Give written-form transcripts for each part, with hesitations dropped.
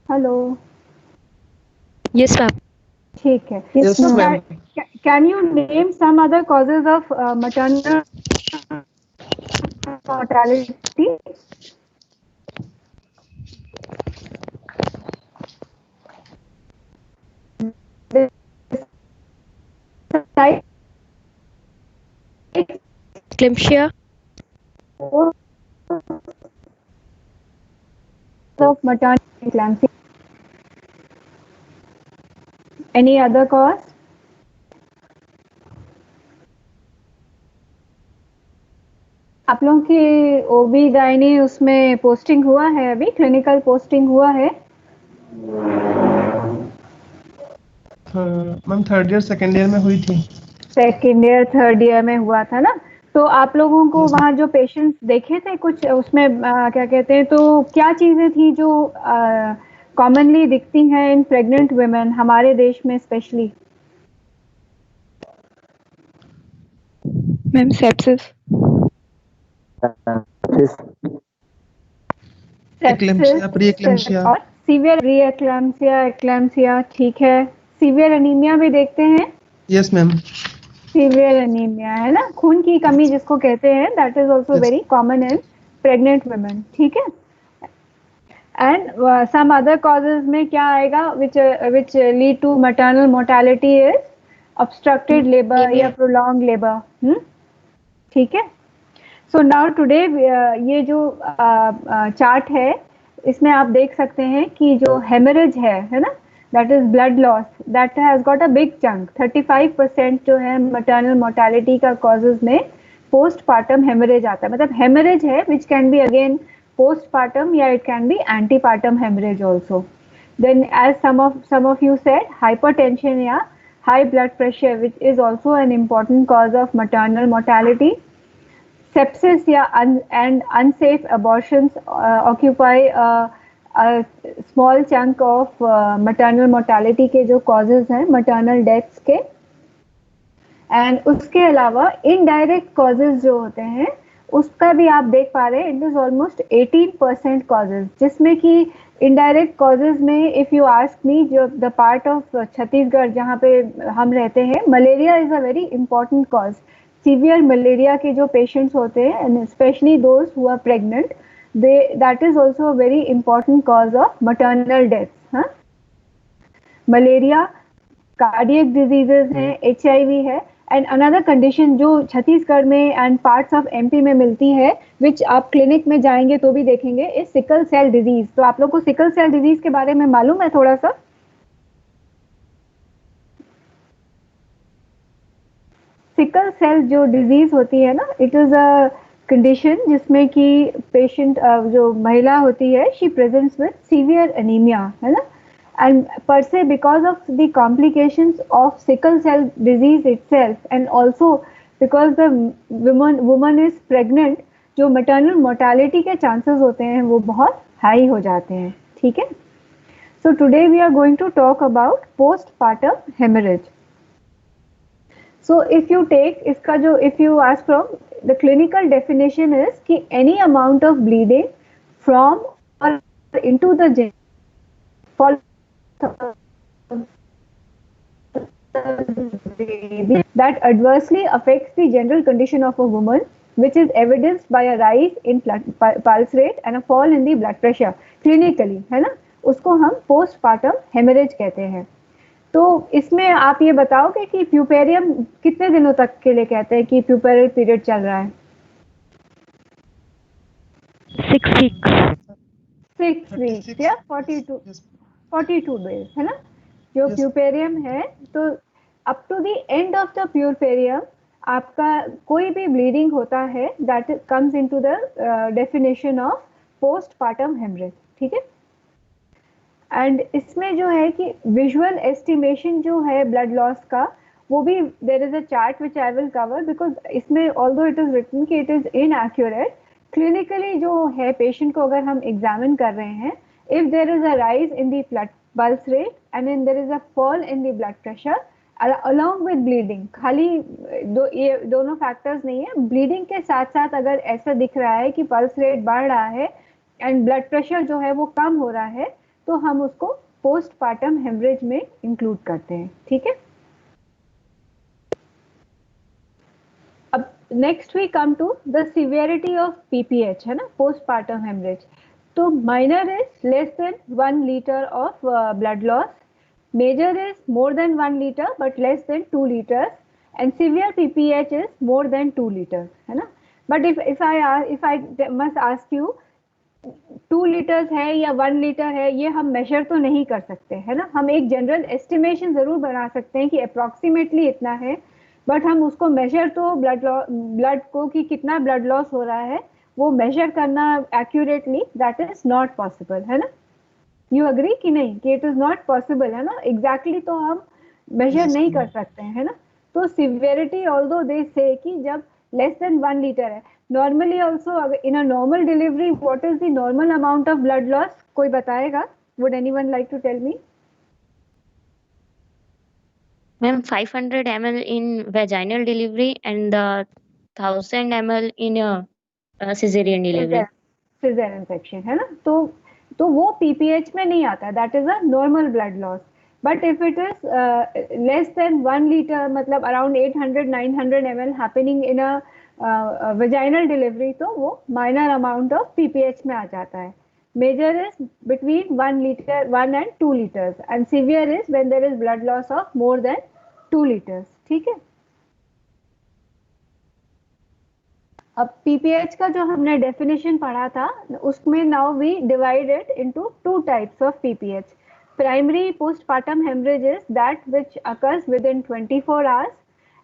Hello. Yes, ma'am. ठीक है। Yes, So ma'am. can you name some other causes of maternal mortality? Besides Eclampsia, of maternal eclampsia, any other cause? आप लोगों की ओबी gynae उसमें posting हुआ है, अभी क्लिनिकल पोस्टिंग हुआ है? Ma'am third year second year में हुई थी। सेकेंड ईयर थर्ड ईयर में हुआ था ना। तो आप लोगों को Yes, वहाँ जो पेशेंट्स देखे थे कुछ उसमें क्या कहते हैं, तो क्या चीजें थी जो कॉमनली दिखती हैं इन प्रेग्नेंट वुमेन हमारे देश में specially? ma'am, sepsis. Eclampsia, pre eclampsia. और सीवियर री एक्लैम्सिया, एक्लैम्सिया, ठीक है। सीवियर एनीमिया भी देखते हैं। Yes ma'am. सीवियर एनीमिया है ना, खून की कमी जिसको कहते हैं, that is also Yes. Very common in pregnant women, ठीक है। एंड सम अदर कॉजेज में क्या आएगा which lead to maternal mortality is obstructed labour या प्रोलॉन्ग लेबर, ठीक है। सो नाउ टुडे ये जो चार्ट है इसमें आप देख सकते हैं कि जो हेमरेज है ना, that is blood loss, that has got a big chunk. 35% जो है मैटरनल मोर्टेलिटी का कॉजेज में पोस्टपार्टम हेमरेज आता है। मतलब हेमरेज है which can be again postpartum या it can be antepartum haemorrhage also. Then as some of you said, hypertension या high blood pressure which is also an important cause of maternal mortality. Sepsis and unsafe abortions occupy a small chunk of maternal mortality के जो causes हैं maternal deaths के। And उसके अलावा indirect causes जो होते हैं उसका भी आप देख पा रहे हैं, इट इज ऑलमोस्ट 18% कॉजेज, जिसमें कि इनडायरेक्ट कॉजेज में इफ यू आस्क मी, जो द पार्ट ऑफ छत्तीसगढ़ जहाँ पे हम रहते हैं, malaria is a very important cause. Severe malaria के जो पेशेंट्स होते हैं and specially those who are pregnant, that is also very important cause of maternal death. Malaria, cardiac diseases हैं, HIV है, एंड अनदर कंडीशन जो छत्तीसगढ़ में and parts of MP में मिलती है, विच आप क्लिनिक में जाएंगे तो भी देखेंगे, इज सिकल सेल डिजीज। तो आप लोग को सिकल सेल डिजीज के बारे में मालूम है थोड़ा सा? सिकल सेल जो डिजीज होती है ना, इट इज अ कंडीशन जिसमें कि पेशेंट जो महिला होती है, she presents with severe anaemia, है ना। And per se, because of the complications of sickle cell disease itself, and also because the woman is pregnant, जो maternal mortality के chances होते हैं वो बहुत high हो जाते हैं, ठीक है। So today we are going to talk about postpartum hemorrhage. So if you take इसका जो, if you ask from the clinical definition is कि any amount of bleeding from or into the that adversely affects the general condition of a woman, which is evidenced by a rise in pulse rate and a fall in the blood pressure clinically, है ना, उसको हम postpartum hemorrhage कहते हैं। तो इसमें आप ये बताओगे कि प्यूपेरियम कितने दिनों तक के लिए कहते हैं कि प्यूपेरियल पीरियड चल रहा है? 6 weeks. 6 weeks या 42 डेज, है ना, जो Yes. प्यूपेरियम है। तो up to the end of the puerperium आपका कोई भी ब्लीडिंग होता है, that comes into the definition of postpartum haemorrhage, ठीक है। एंड इसमें जो है कि विजुअल एस्टिमेशन जो है ब्लड लॉस का, वो भी there is a chart which I will cover, because इसमें ऑल्दो इट इज रिटन कि इट इज इनएक्यूरेट, क्लिनिकली जो है पेशेंट को अगर हम एग्जामिन कर रहे हैं, if there is a rise in the blood pulse rate and then there is a fall in the blood pressure along with bleeding, खाली ये दोनों फैक्टर्स नहीं है, ब्लीडिंग के साथ साथ अगर ऐसा दिख रहा है कि पल्स रेट बढ़ रहा है एंड ब्लड प्रेशर जो है वो कम हो रहा है, तो हम उसको पोस्टपार्टम हेमरेज में इंक्लूड करते हैं, ठीक है। अब next we come to the severity of PPH, है ना, पोस्टपार्टम हेमरेज। तो minor is less than 1 litre of blood loss, major is more than 1 litre but less than 2 litres, and severe PPH is more than 2 litre, है ना। But if I must ask you, 2 litres है या 1 litre है, ये हम major तो नहीं कर सकते, है ना। हम एक जनरल एस्टिमेशन जरूर बना सकते हैं कि अप्रोक्सीमेटली इतना है, बट हम उसको मेजर तो ब्लड को कि कितना ब्लड लॉस हो रहा है वो मेजर करना accurately, that is not possible, है ना। यू अग्री कि नहीं कि इट इज नॉट पॉसिबल, है ना, एग्जैक्टली तो हम मेजर Yes, नहीं ma'am. कर सकते हैं, है ना। तो सिवियरिटी ऑल्दो दे से कि जब लेस देन 1 लीटर है, normally also in a normal delivery what is the normal amount of blood loss, कोई बताएगा? Would anyone like to tell me? Ma'am, 500 ml in vaginal delivery and 1000 ml in cesarean delivery. Caesarean section, है ना। तो वो PPH में नहीं आता, that is a normal blood loss. But if it is less than 1 litre, मतलब around 800-900 ml happening in a vaginal delivery, तो वो माइनर अमाउंट ऑफ पीपीएच में आ जाता है। Major is between 1 litre 1 and 2 liters, and severe is when there is blood loss of more than 2 liters, ठीक है। अब पीपीएच का जो हमने डेफिनेशन पढ़ा था उसमें now we divided into 2 types of PPH. Primary postpartum haemorrhage is that which occurs within 24 hours,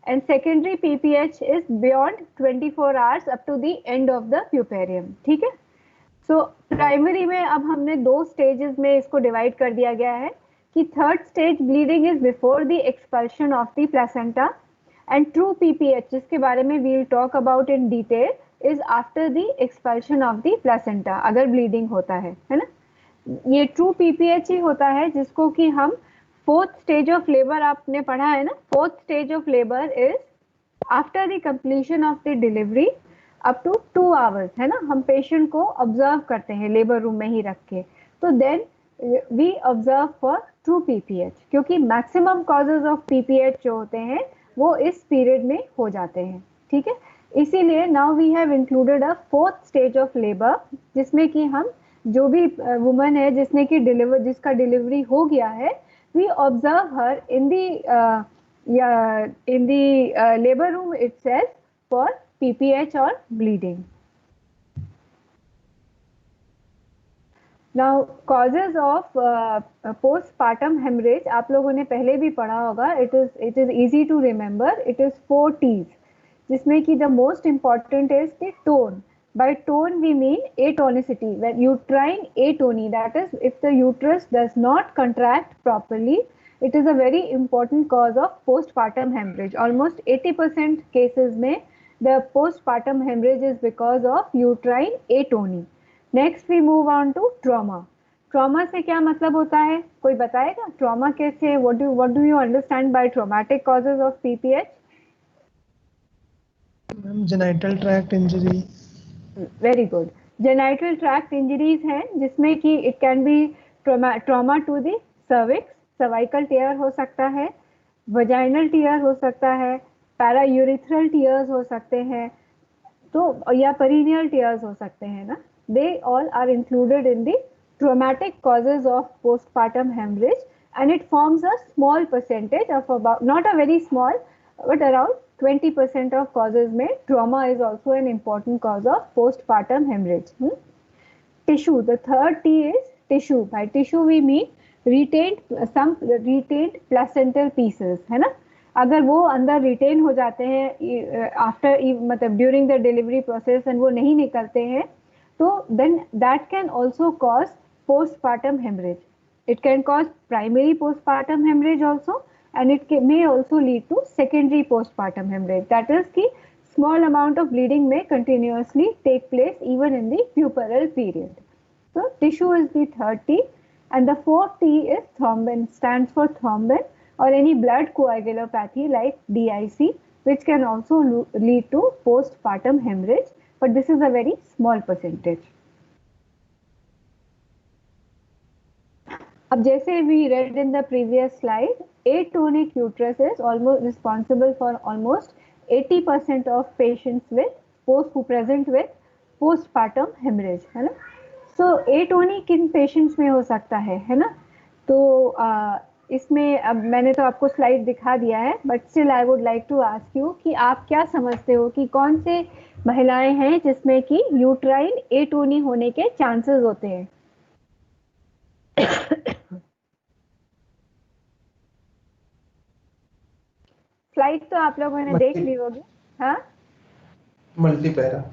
and secondary PPH is beyond 24 hours up to the end of the puerperium, ठीक है। So primary में अब हमने 2 stages में इसको divide कर दिया गया है कि third stage bleeding is before the expulsion of the placenta, and true PPH जिसके बारे में we will talk about in detail is after the expulsion of the placenta, अगर ब्लीडिंग होता है ना। ये ट्रू पीपीएच ही होता है जिसको कि हम फोर्थ स्टेज ऑफ लेबर, आपने पढ़ा है ना, fourth stage of labour is after the completion of the delivery up to 2 hours, है ना। हम पेशेंट को ऑब्जर्व करते हैं लेबर रूम में ही रख के, तो then we observe for true PPH, क्योंकि मैक्सिमम कॉजेज ऑफ पीपीएच जो होते हैं वो इस पीरियड में हो जाते हैं, ठीक है। इसीलिए now we have included a fourth stage of labour, जिसमें कि हम जो भी वुमन है जिसका डिलीवरी हो गया है, we observe her in the labour room itself for PPH और bleeding. Now causes of postpartum haemorrhage आप लोगों ने पहले भी पढ़ा होगा, it is easy to remember, it is 4 T's, जिसमें कि the most important is the tone. By tone we mean atonicity, when uterine atony, that is if the uterus does not contract properly, it is a very important cause of postpartum hemorrhage. Almost 80% cases में the postpartum hemorrhage is because of uterine atony. Next we move on to trauma. Trauma से क्या मतलब होता है, कोई बताएगा? Trauma कैसे, what do you understand by traumatic causes of PPH? Ma'am genital tract injury. Very good. Genital tract injuries हैं जिसमें कि it can be trauma to the cervix, cervical tear हो सकता है, वजाइनल टीयर हो सकता है, पैरायूरिथ्रल टीयर्स हो सकते हैं, तो या पेरिनियल टीयर्स हो सकते हैं ना। They all are included in the traumatic causes of postpartum haemorrhage, and it forms a small percentage of about, not a very small, but around 20% of causes में trauma is also an important cause of postpartum hemorrhage. Tissue, the third T is tissue. By tissue we mean some retained placental pieces, है ना। अगर वो अंदर retain हो जाते हैं after, मतलब during the delivery process, and वो नहीं निकलते हैं, तो then that can also cause postpartum hemorrhage. It can cause primary postpartum hemorrhage also, and it may also lead to secondary postpartum hemorrhage. That is कि small amount of bleeding may continuously take place even in the puerperal period. So tissue is the third T, and the fourth T is thrombin, stands for thrombin, or any blood coagulopathy like DIC, which can also lead to postpartum hemorrhage, but this is a very small percentage. अब जैसे we read in the previous slide, atonic uterus is almost responsible for almost 80% of patients with who present with postpartum hemorrhage, है ना. So atonic किन patients में हो सकता है ना. तो इसमें अब मैंने तो आपको स्लाइड दिखा दिया है, but still I would like to ask you कि आप क्या समझते हो कि कौन से महिलाएं हैं जिसमें कि यूट्राइन एटोनी होने के चांसेस होते हैं. स्लाइड तो आप लोगों ने देख ली होगी. हाँ, मल्टीपैरा.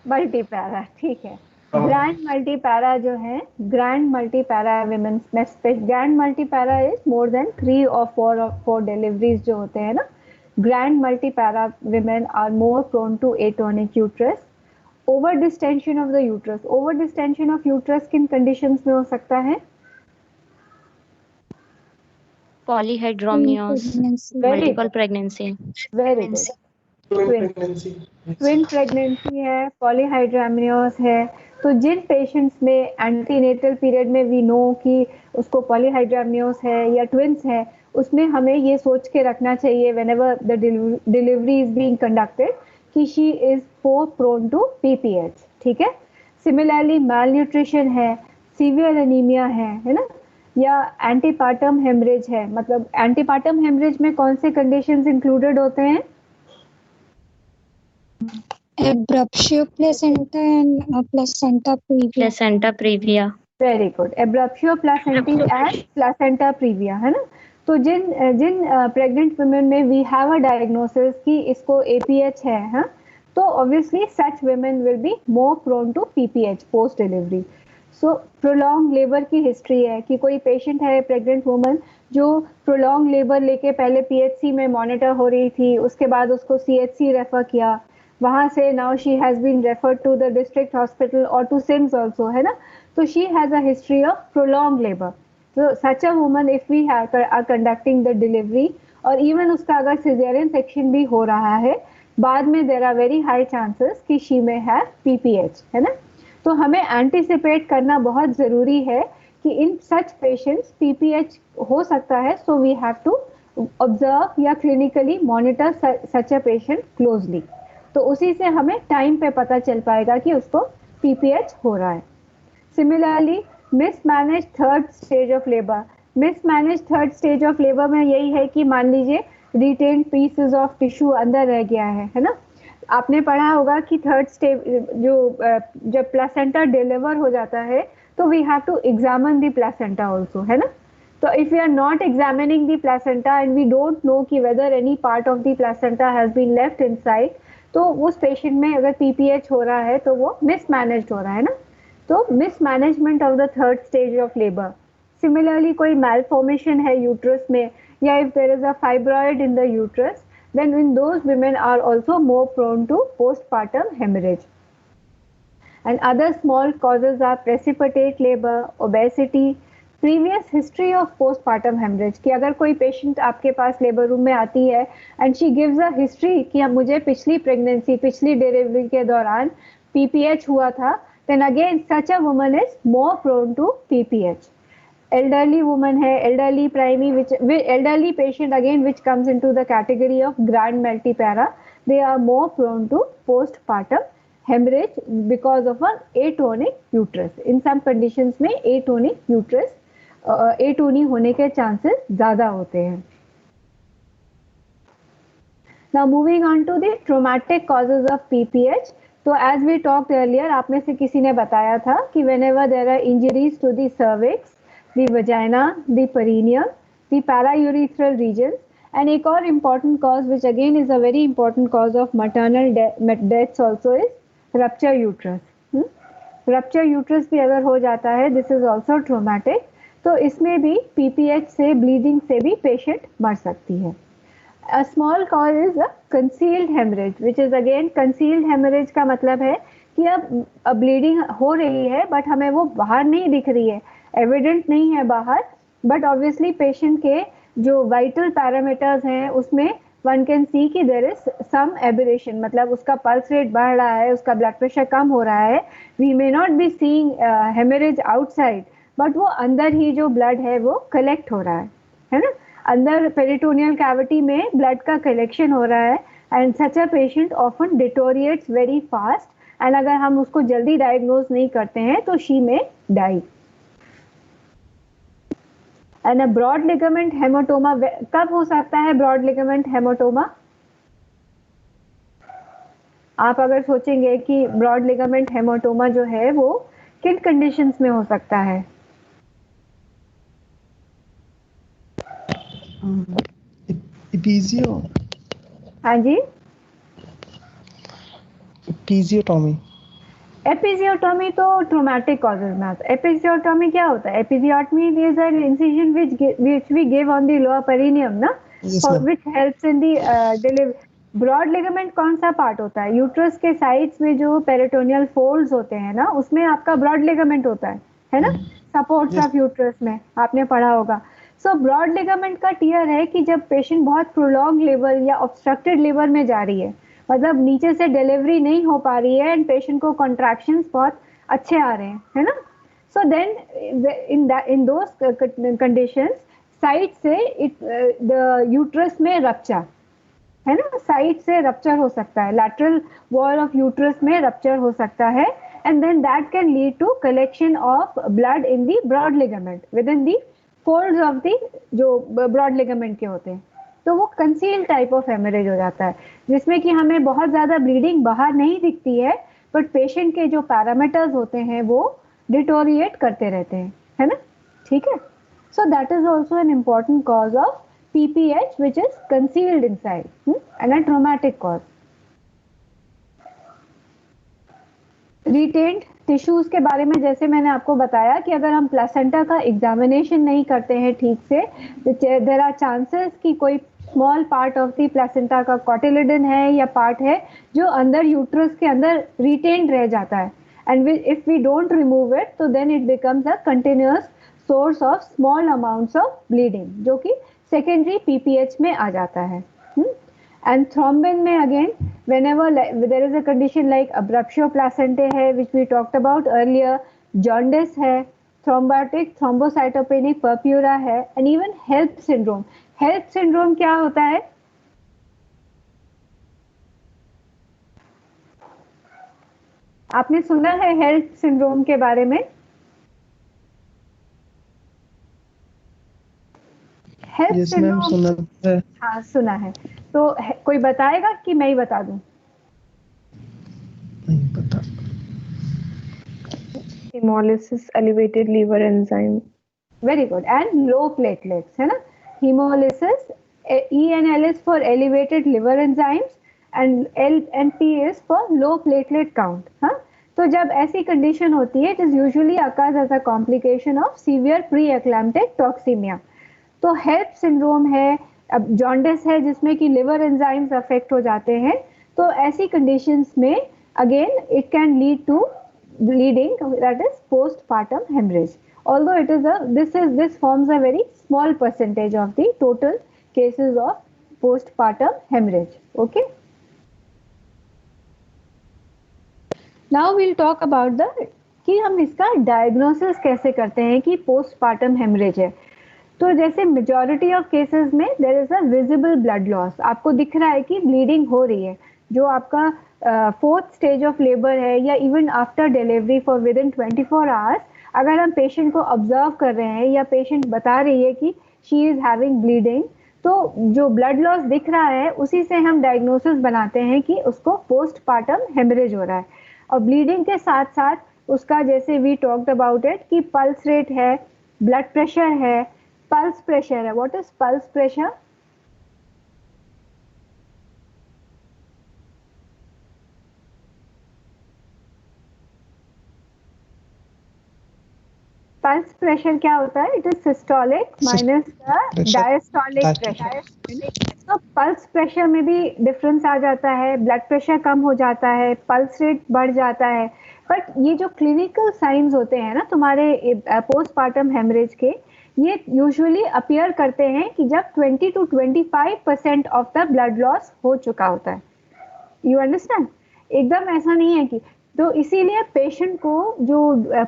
मल्टीपैरा, ठीक है. ग्रैंड मल्टीपैरा जो है, ग्रैंड मल्टीपैरा विमेन में, grand multipara is more than 3 और 4 डिलीवरीज जो होते हैं ना. Grand multipara women are more prone to atonic uterus. Over distension of the uterus. Over distension of uterus किन कंडीशंस में हो सकता है? Polyhydramnios, multiple pregnancy. Very good. Twin pregnancy है, पॉलीहाइड्रामियोस है. तो जिन पेशेंट्स में एंटीनेटल पीरियड में वी नो कि उसको पॉलीहाइड्रामियोस है या ट्विन्स है, उसमें हमें ये सोच के रखना चाहिए whenever the delivery is being conducted कि she is more prone to PPH. ठीक है. सिमिलरली मालन्यूट्रिशन है, सीवियर एनीमिया है ना, या एंटीपार्टम हेमरेज है. मतलब एंटीपार्टम हेमरेज में कौन से कंडीशंस इंक्लूडेड होते हैं? Abruptio placenta and placenta previa. Placenta previa. Very good. Abruptio placentae and placenta previa, है ना. तो जिन प्रेग्नेंट वुमेन में वी हैव अ डायग्नोसिस कि इसको एपीएच है, हाँ, तो obviously such women will be more prone to PPH post delivery. So prolong labour की हिस्ट्री है कि कोई पेशेंट है प्रेग्नेंट वुमन जो प्रोलॉन्ग लेबर लेके पहले पीएचसी में मॉनिटर हो रही थी, उसके बाद उसको सीएचसी रेफर किया, वहां से now she has been referred to the district hospital और टू सिम्स आल्सो, है ना. तो she has a history of prolong labour. तो such a woman if we are conducting the delivery और इवन उसका अगर सिजेरियन सेक्शन भी हो रहा है, बाद में there are very high chances कि शी में हैव पीपीएच, है ना. तो हमें एंटिसिपेट करना बहुत जरूरी है कि इन सच पेशेंट्स पीपीएच हो सकता है. So we have to observe या clinically monitor such a patient closely. तो उसी से हमें टाइम पे पता चल पाएगा कि उसको पीपीएच हो रहा है. Similarly mismanage third stage of labour. Mismanage third stage of labour में यही है कि मान लीजिए रिटेन पीसेस ऑफ टिश्यू अंदर रह गया है ना. आपने पढ़ा होगा कि थर्ड स्टेज जब प्लासेंटा डिलीवर हो जाता है तो we have to examine the placenta also, है ना. तो if we are not examining the placenta and we don't know कि whether any part of the placenta has been left inside, तो उस पेशेंट में अगर पीपीएच हो रहा है तो वो मिसमैनेज्ड हो रहा है ना. तो mismanagement of the third stage of labour. Similarly कोई मैलफॉर्मेशन है यूट्रस में, या if there is a fibroid in the uterus, then in those women are also more prone to postpartum hemorrhage. And other small causes are precipitate labor, obesity, previous history of postpartum hemorrhage. कि अगर कोई patient आपके पास labour room में आती है and she gives a history कि अब मुझे पिछली प्रेगनेंसी, पिछली डिलीवरी के दौरान PPH हुआ था, then again such a woman is more prone to PPH. Elderly woman है, elderly primary, which elderly patient again which comes into the category of grand multipara, they are more prone to postpartum hemorrhage because of an atonic uterus. In some conditions में atonic uterus, atony होने के chances ज़्यादा होते हैं. Now moving on to the traumatic causes of PPH. तो as we talked earlier, आप में से किसी ने बताया था कि whenever there are injuries to the cervix, the vagina, the perineum, the paraurethral regions, and एक और important cause which again is a very important cause of maternal deaths also is rupture uterus. Rupture uterus भी अगर हो जाता है, this is also traumatic. तो इसमें भी PPH से bleeding से भी patient मर सकती है. A small cause is a concealed hemorrhage, which is again concealed hemorrhage का मतलब है कि अब bleeding हो रही है but हमें वो बाहर नहीं दिख रही है, एविडेंट नहीं है बाहर, बट ऑब्वियसली पेशेंट के जो वाइटल पैरामीटर्स हैं उसमें वन कैन सी कि देयर इज सम एबरेशन, मतलब उसका पल्स रेट बढ़ रहा है, उसका ब्लड प्रेशर कम हो रहा है. We may not be seeing haemorrhage outside, but वो अंदर ही जो ब्लड है वो कलेक्ट हो रहा है ना, अंदर पेरिटोनियल कैविटी में ब्लड का कलेक्शन हो रहा है, and such a patient often डिटोरिएट्स very fast, and अगर हम उसको जल्दी डायग्नोज नहीं करते हैं तो she may die. And a broad ligament hematoma कब हो सकता है? ब्रॉड लिगामेंट हेमाटोमा, आप अगर सोचेंगे कि ब्रॉड लिगामेंट हेमाटोमा जो है वो किन कंडीशंस में हो सकता है? इपीजियो हाँ जी, इपीजियोटॉमी। एपिजियोटॉमी तो ट्रॉमेटिक कॉजेज में आता है। एपिजियोटॉमी क्या होता है? Episiotomy is an incision which we give on the lower perineum ना, Yes, for ma'am. which helps in the delivery। Broad ligament कौन सा पार्ट होता है? यूट्रस के साइड्स में जो पेरिटोनियल फोल्ड्स होते हैं ना, उसमें आपका ब्रॉड लिगामेंट होता है ना, सपोर्ट्स Yes. ऑफ यूट्रस में आपने पढ़ा होगा। सो ब्रॉड लिगामेंट का टियर है कि जब पेशेंट बहुत प्रोलॉन्ग लेबर या ऑब्स्ट्रक्टेड लेबर में जा रही है, मतलब नीचे से डिलीवरी नहीं हो पा रही है एंड पेशेंट को कॉन्ट्रैक्शंस बहुत अच्छे आ रहे हैं, है ना, so then in those conditions side से द यूट्रस में रप्चर, है ना, साइड से रप्चर हो सकता है, लैटरल वॉल ऑफ यूट्रस में रप्चर हो सकता है, and then that can lead to collection of blood in the broad ligament within the folds of the जो ब्रॉड लिगामेंट के होते हैं। तो वो कंसील टाइप ऑफ हेमरेज हो जाता है, जिसमें कि हमें बहुत ज्यादा ब्लीडिंग बाहर नहीं दिखती है, बट पेशेंट के जो पैरामीटर्स होते हैं वो डिटोरिएट करते रहते हैं, है ना, ठीक है। So that is also an important cause of PPH which is concealed inside and a traumatic cause। Retained tissues के बारे में जैसे मैंने आपको बताया कि अगर हम प्लेसेंटा का एग्जामिनेशन नहीं करते हैं ठीक से, देयर आर चांसेस कि कोई small part of the placenta का कॉटिलिडन है या पार्ट है जो अंदर यूट्रस के अंदर रिटेन्ड रह जाता है, and if we don't remove it तो then it becomes a continuous source of small amounts of bleeding, जो कि सेकेंडरी PPH में आ जाता है। And thrombin में again, whenever there is a condition like abruptio placentae है, which we talked about earlier, jaundice है, thrombotic thrombocytopenic purpura है, and even HELLP syndrome। HELLP syndrome क्या होता है? आपने सुना है HELLP syndrome के बारे में? HELLP Yes, ma'am, syndrome, सुना है। हाँ सुना है, तो कोई बताएगा कि मैं ही बता दूं? नहीं पता। Hemolysis, elevated liver enzyme। Very good, and low platelets, है ना, hemolysis, E and L is for elevated liver enzymes and L and P is for low platelet count। हाँ, तो जब ऐसी कंडीशन होती है, it is usually occurs as a complication of severe pre-eclamptic toxemia। तो HELLP syndrome है, अब jaundice है जिसमें कि लिवर एंजाइम्स अफेक्ट हो जाते हैं, तो ऐसी कंडीशंस में again it can lead to bleeding, that is postpartum hemorrhage, although it is this forms a very small percentage of the total cases of postpartum hemorrhage। Okay, now we'll talk about the कि हम इसका diagnosis कैसे करते हैं कि postpartum hemorrhage है। तो जैसे मेजॉरिटी ऑफ केसेस में there is a visible blood loss, आपको दिख रहा है कि ब्लीडिंग हो रही है, जो आपका फोर्थ स्टेज ऑफ लेबर है या even after delivery for with in 24 hours, अगर हम पेशेंट को ऑब्जर्व कर रहे हैं या पेशेंट बता रही है कि शी इज हैविंग ब्लीडिंग, तो जो ब्लड लॉस दिख रहा है उसी से हम डायग्नोसिस बनाते हैं कि उसको पोस्टपार्टम हेमरेज हो रहा है। और ब्लीडिंग के साथ साथ उसका जैसे वी टॉक्ड अबाउट इट कि पल्स रेट है, ब्लड प्रेशर है, पल्स प्रेशर है। What is pulse pressure? Pulse pressure क्या होता है? It is systolic minus the diastolic pressure. तो पल्स प्रेशर में भी डिफरेंस आ जाता है, ब्लड प्रेशर कम हो जाता है, पल्स रेट बढ़ जाता है, बट ये जो क्लिनिकल साइंस होते हैं ना तुम्हारे पोस्टपार्टम हेमरेज के, ये यूजुअली अपीयर करते हैं कि जब 20 to 25% of the blood loss हो चुका होता है। You understand? एकदम ऐसा नहीं है कि तो इसीलिए पेशेंट को जो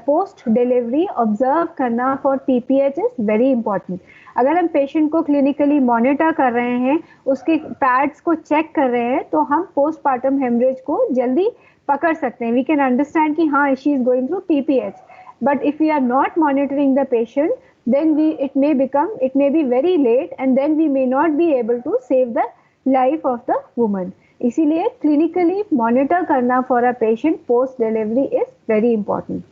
पोस्ट डिलीवरी ऑब्जर्व करना for PPH is very important. अगर हम पेशेंट को क्लिनिकली मॉनिटर कर रहे हैं, उसके पैड्स को चेक कर रहे हैं, तो हम पोस्टपार्टम हेमरेज को जल्दी पकड़ सकते हैं। वी कैन अंडरस्टैंड कि हाँ, she is going through PPH, but if we are not monitoring the patient, then it may be very late, and then we may not be able to save the life of the woman. इसीलिए clinically monitor करना for a patient post delivery is very important.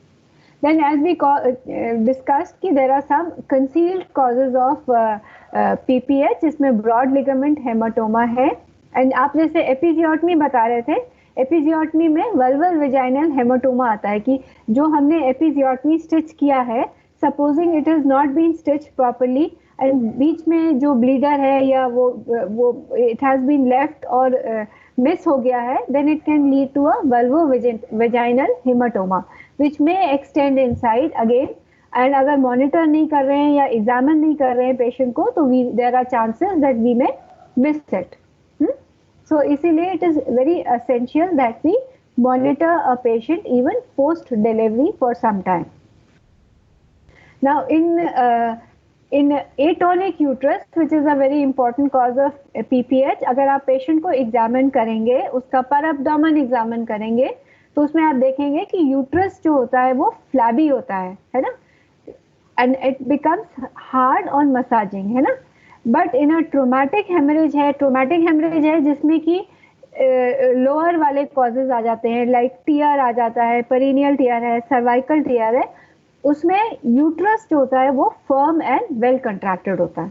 Then as we discussed कि there are some concealed causes of PPH, जिसमें broad ligament hematoma है, and आप जैसे episiotomy बता रहे थे, एपिजियोटमी में vulval vaginal hematoma आता है कि जो हमने एपिजियोटमी स्टिच किया है, supposing it is not been stitch properly, and बीच में जो ब्लीडर है या वो इट हैज बीन लेफ्ट और मिस हो गया है, then it can lead to a vulvo vaginal haematoma which में एक्सटेंड इनसाइड अगेन। एंड अगर मॉनिटर नहीं कर रहे हैं या एग्जामिन नहीं कर रहे हैं पेशेंट को, तो there are chances that we may miss it. So इसीलिए it is very essential that we monitor a patient even post delivery for some time. Now in atonic uterus, which is a very important cause of PPH, अगर आप patient को examine करेंगे, उसका पर abdomen examine करेंगे, तो उसमें आप देखेंगे कि यूट्रस जो होता है वो फ्लैबी होता है ना, and it becomes hard on massaging, है ना। But in a traumatic hemorrhage है जिसमें कि लोअर वाले कॉजेज आ जाते हैं, लाइक टीयर आ जाता है, पेरिनियल टीयर है, सर्वाइकल टीयर है, उसमें यूट्रस जो होता है वो फर्म एंड वेल कंट्रैक्टेड होता है।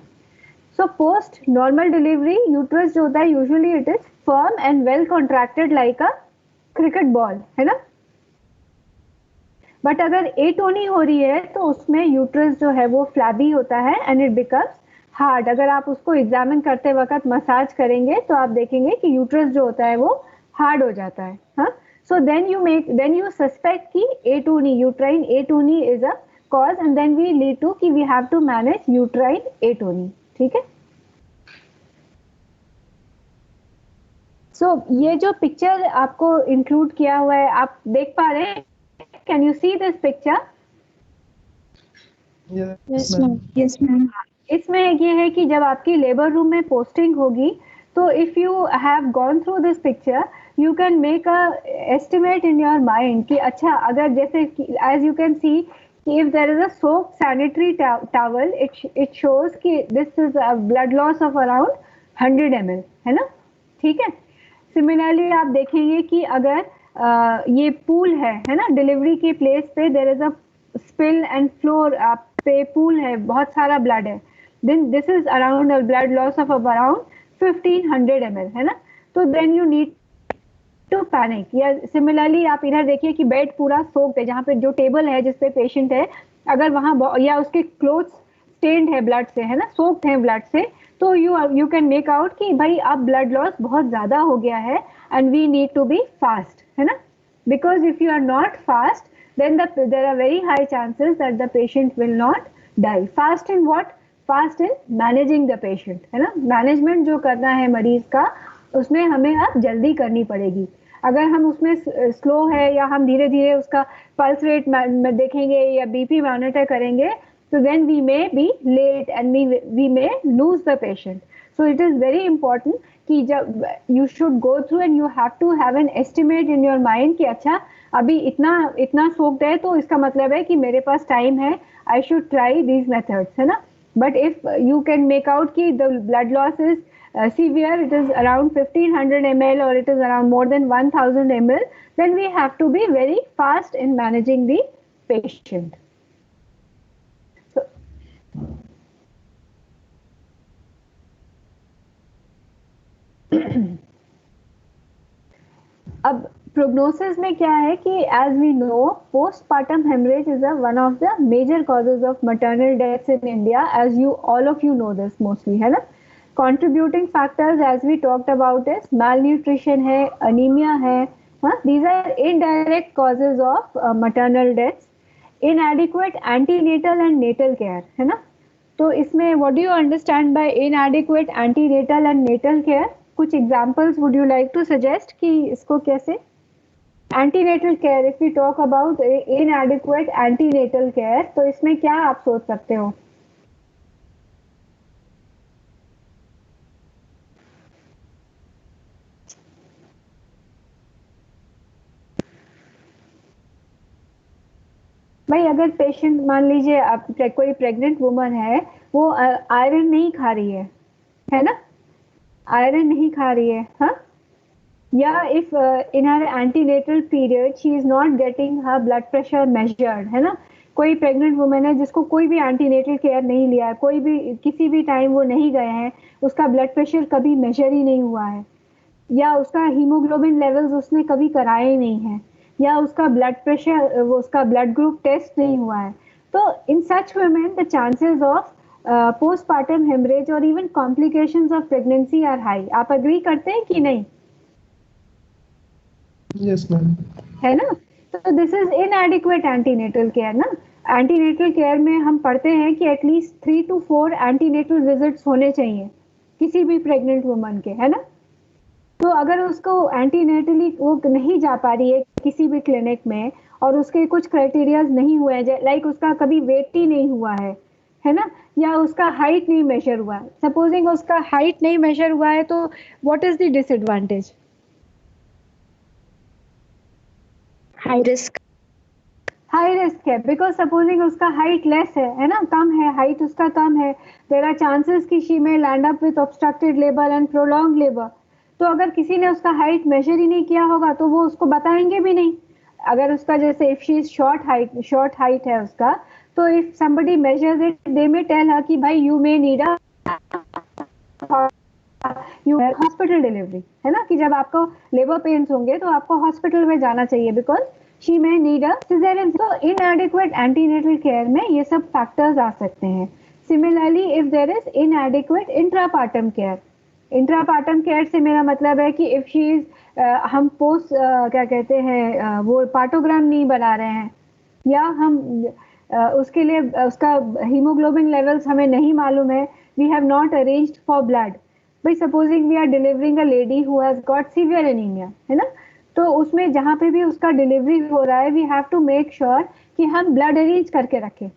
So post normal delivery uterus जो होता है usually it is firm and well contracted like a cricket ball, है ना। बट अगर एटोनी हो रही है तो उसमें यूट्रस जो है वो फ्लैबी होता है एंड इट बिकम्स हार्ड। अगर आप उसको एग्जामिन करते वक्त मसाज करेंगे तो आप देखेंगे कि यूट्रस जो होता है वो हार्ड हो जाता है। हाँ, so then you suspect कि atony, uterine atony is a cause, and then we lead to कि we have to manage uterine atony, ठीक है। so ये जो पिक्चर आपको इंक्लूड किया हुआ है, आप देख पा रहे हैं? Can you see this picture? Yes, ma'am. Yes, ma'am. इसमें ये है कि जब आपकी लेबर रूम में पोस्टिंग होगी, तो if you have gone through this picture, you can make a estimate in your mind कि अच्छा, अगर जैसे as you can see if there is a soaked sanitary towel, it shows कि this is a blood loss of around 100 ml, है ना, ठीक है। Similarly आप देखेंगे कि अगर ये पूल है ना, डिलीवरी के प्लेस पे there is a spill and floor पे पूल है, बहुत सारा ब्लड है, then this is around a blood loss of around 1500 ml, है ना। तो then you need to panic. या सिमिलरली आप इधर देखिए कि बेड पूरा सोक्ड है, जहाँ पे जो टेबल है जिसपे पेशेंट है, अगर वहाँ या उसके क्लोथ्स स्टेन्ड है ब्लड से, है ना, सोक्ड है ब्लड से, तो यू कैन मेक आउट कि भाई अब ब्लड लॉस बहुत ज्यादा हो गया है and we need to be fast, है ना। Because if you are not fast, then there are very high chances that the patient will not die. Fast in what? Fast in managing the patient, है ना। Management जो करना है मरीज का, उसमें हमें अब जल्दी करनी पड़ेगी। अगर हम उसमें स्लो है या हम धीरे धीरे उसका पल्स रेट देखेंगे या बीपी मॉनिटर करेंगे, तो then we may be late and we may lose the patient. So it is very important कि जब you should go through and you have to have an estimate in your mind कि अच्छा अभी इतना soaked है, तो इसका मतलब है कि मेरे पास टाइम है, I should try these methods, है ना। But if you can make out कि the blood loss is severe, it is around 1500 ml or it is around more than 1000 ml, then we have to be very fast in managing the patient. So, अब prognosis में क्या है कि as we know, postpartum hemorrhage is one of the major causes of maternal deaths in India, as all of you know this mostly, है ना। Contributing factors as we talked about is malnutrition है, anemia है, these are indirect causes of maternal deaths. Inadequate antenatal and natal care, है ना। तो इसमें what do you understand by inadequate antenatal and natal care? कुछ examples would you like to suggest कि इसको कैसे? Antenatal care, if we talk about inadequate antenatal care, तो इसमें क्या आप सोच सकते हो? भाई अगर पेशेंट मान लीजिए आप कोई प्रेग्नेंट वुमन है, वो आयरन नहीं खा रही है ना, आयरन नहीं खा रही है, हाँ, या if in her antenatal period she is not getting her blood pressure measured, है ना, कोई प्रेग्नेंट वुमेन है जिसको कोई भी एंटीनेटल केयर नहीं लिया है, कोई भी किसी भी टाइम वो नहीं गए हैं, उसका ब्लड प्रेशर कभी मेजर ही नहीं हुआ है, या उसका हीमोग्लोबिन लेवल्स उसने कभी कराए ही नहीं है, या उसका ब्लड प्रेशर, वो उसका ब्लड ग्रुप टेस्ट नहीं हुआ है, तो in such women the chances of postpartum hemorrhage or even complications of pregnancy are high. आप agree करते हैं कि नहीं? Yes, ma'am. है ना? तो this is inadequate antenatal care ना. Antenatal care में हम पढ़ते हैं कि at least 3 to 4 antenatal visits होने चाहिए किसी भी pregnant woman के, है ना? तो अगर उसको एंटीनेटली वो नहीं जा पा रही है किसी भी क्लिनिक में, और उसके कुछ क्राइटेरियाज नहीं हुए हैं, लाइक उसका कभी वेट ही नहीं हुआ है ना, या उसका हाइट नहीं मेजर हुआ है, सपोजिंग उसका हाइट नहीं मेजर हुआ है, तो what is the disadvantage? High risk है, बिकॉज सपोजिंग उसका हाइट लेस है ना, कम है, हाइट उसका कम है, देयर आर चांसेस कि शी में land up with obstructed labour and prolong labour. तो अगर किसी ने उसका हाइट मेजर ही नहीं किया होगा तो वो उसको बताएंगे भी नहीं। अगर उसका जैसे if she is short height है उसका, तो if somebody measures it they may tell her कि भाई you may need a hospital delivery, है ना, कि जब आपको लेबर पेन्स होंगे तो आपको हॉस्पिटल में जाना चाहिए because she may need a caesarean. तो इनएडिक्वेट एंटीनेटल केयर में ये सब फैक्टर्स आ सकते हैं। Similarly if there is inadequate intrapartum care, intrapartum care से मेरा मतलब है कि इफ शी इज हम पोस्ट क्या कहते हैं वो पार्टोग्राम नहीं बना रहे हैं, या हम उसके लिए उसका हीमोग्लोबिन लेवल्स हमें नहीं मालूम है, we have not arranged for blood. भाई supposing we are delivering a lady who has got severe anaemia, है ना, तो उसमें जहाँ पे भी उसका डिलीवरी हो रहा है we have to make sure कि हम ब्लड अरेंज करके रखें,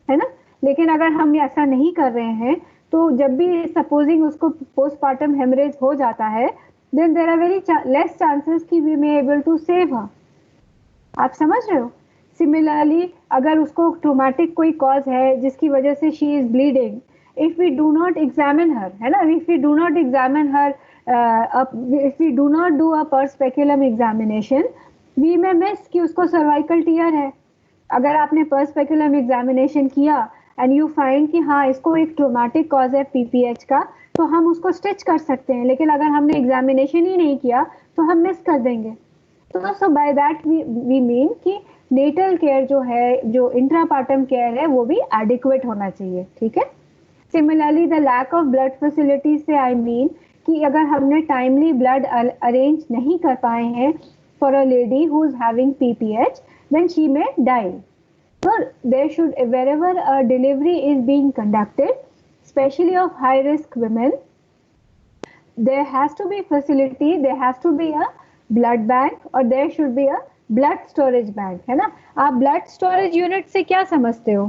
है ना। लेकिन अगर हम ऐसा नहीं कर रहे हैं तो जब भी सपोजिंग उसको पोस्टपार्टम हेमरेज हो जाता है, then there are very less chances कि we may able to save her. आप समझ रहे हो? सिमिलरली अगर उसको ट्रोमेटिक कोई कॉज है जिसकी वजह से she is bleeding, if we do not examine her, है ना, if we do not examine her, if we do not do a per speculum examination, we may miss कि उसको सर्वाइकल टीयर है। अगर आपने पर स्पेकुलम एग्जामिनेशन किया and you find कि हाँ इसको एक ट्रोमेटिक कॉज है पीपीएच का, तो हम उसको स्टिच कर सकते हैं, लेकिन अगर हमने एग्जामिनेशन ही नहीं किया तो हम मिस कर देंगे। तो सो बाय दैट वी मीन कि नेटल केयर जो है, जो इंट्रापार्टम केयर है, वो भी एडिक्वेट होना चाहिए, ठीक है। Similarly the lack of blood facilities से आई मीन कि अगर हमने टाइमली ब्लड अरेंज नहीं कर पाए हैं for a lady who is having PPH, then she may die. So there should, wherever a delivery is being conducted, especially of high risk women, there has to be facility, there has to be a blood bank, or there should be a blood storage bank, है ना। आप blood storage unit से क्या समझते हो?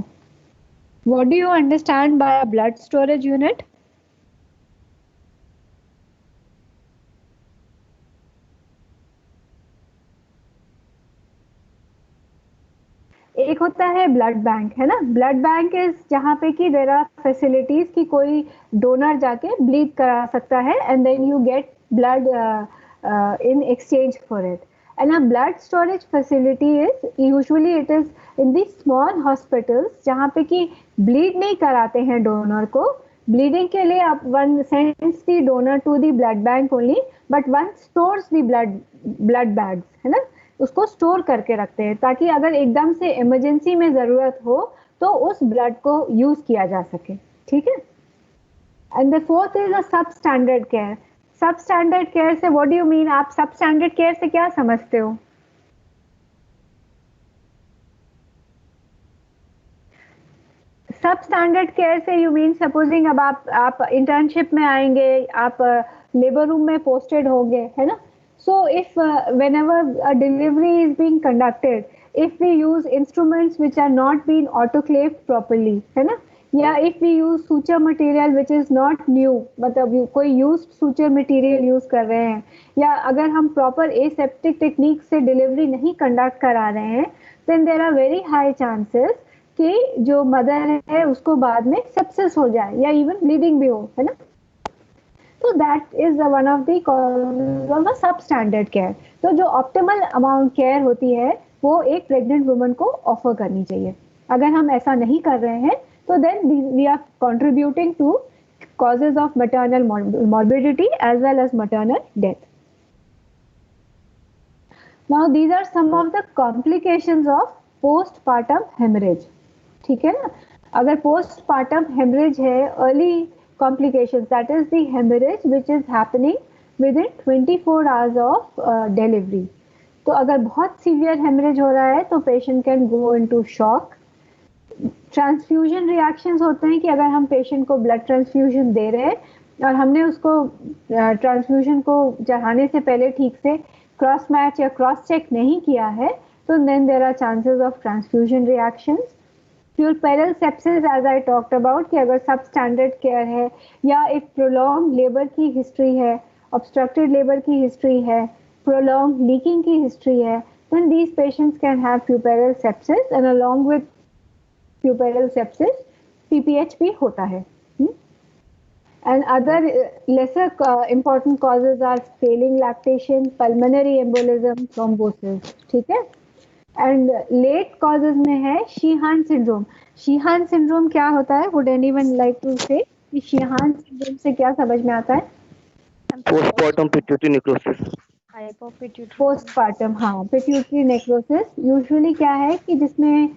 What do you understand by a blood storage unit? एक होता है ब्लड बैंक, है ना। ब्लड बैंक इज जहाँ पे कि देयर आर फैसिलिटीज कि कोई डोनर जाके ब्लीड करा सकता है and then you get blood in exchange for it. And a blood storage facility is usually it is in the small hospitals जहाँ पे कि ब्लीड नहीं कराते हैं डोनर को। ब्लीडिंग के लिए आप one sends the donor to the blood bank only, but one stores the blood bags, है ना, उसको स्टोर करके रखते हैं ताकि अगर एकदम से इमरजेंसी में जरूरत हो तो उस ब्लड को यूज किया जा सके, ठीक है। And the fourth is a सब स्टैंडर्ड केयर। सब स्टैंडर्ड केयर से व्हाट डू यू मीन? आप सब स्टैंडर्ड केयर से क्या समझते हो? सब स्टैंडर्ड केयर से यू मीन सपोजिंग अब आप इंटर्नशिप में आएंगे, आप लेबर रूम में पोस्टेड होंगे, है ना, So if whenever a delivery is being conducted, if we use instruments which are not being autoclaved properly, है ना, या if we use suture material which is not new, मतलब कोई used suture material use कर रहे हैं, या अगर हम proper aseptic technique से delivery नहीं conduct करा रहे हैं, then there are very high chances कि जो mother है उसको बाद में sepsis हो जाए या even bleeding भी हो, है ना. तो that is one of the causes of the substandard care. तो जो ऑप्टिमल अमाउंट केयर होती है वो एक प्रेग्नेंट वुमन को ऑफर करनी चाहिए. अगर हम ऐसा नहीं कर रहे हैं तो then we are contributing to causes of maternal morbidity as well as maternal death. Now these are some of the complications of postpartum hemorrhage. ठीक है ना. अगर postpartum hemorrhage है, early complications, that is the hemorrhage which is happening within 24 hours of delivery. तो अगर बहुत severe hemorrhage हो रहा है तो patient can go into shock. Transfusion reactions होते हैं कि अगर हम पेशेंट को ब्लड ट्रांसफ्यूजन दे रहे हैं और हमने उसको ट्रांसफ्यूजन को चढ़ाने से पहले ठीक से क्रॉस मैच या क्रॉस चेक नहीं किया है तो then there are chances of transfusion reactions. Puerperal sepsis as I talked about कि अगर सब स्टैंडर्ड केयर है या एक प्रोलॉन्ग लेबर की हिस्ट्री है, ऑब्स्ट्रक्टेड लेबर की हिस्ट्री है, प्रोलॉन्ग लीकिंग की हिस्ट्री है, then these patients can have puerperal sepsis and along with puerperal sepsis PPH भी होता है. And other lesser important causes are failing lactation, pulmonary embolism, thrombosis. ठीक है. And late causes में है Sheehan syndrome. Sheehan syndrome क्या होता है? Would anyone like to say कि Sheehan syndrome से क्या समझ में आता है? Postpartum pituitary necrosis. Postpartum, हाँ, pituitary necrosis usually क्या है कि जिसमें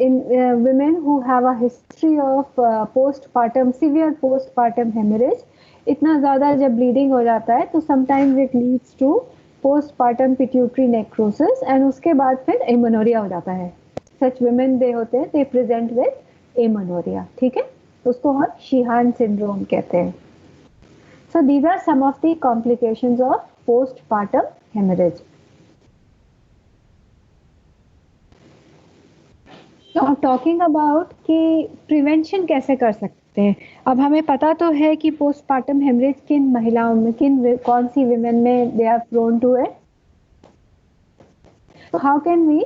in women who have a history of severe postpartum hemorrhage, इतना ज़्यादा जब bleeding हो जाता है तो sometimes it leads to postpartum pituitary necrosis and उसके बाद फिर amenorrhea हो जाता है. Such women they होते हैं, they present with amenorrhea. ठीक है, उसको हम Sheehan syndrome कहते हैं. So these are some of the complications of postpartum hemorrhage. Now talking about कि प्रिवेंशन कैसे कर सकते हैं. अब हमें पता तो है कि पोस्टपार्टम हेमरेज किन महिलाओं में कौन सी विमेन में they are prone to it. तो how can we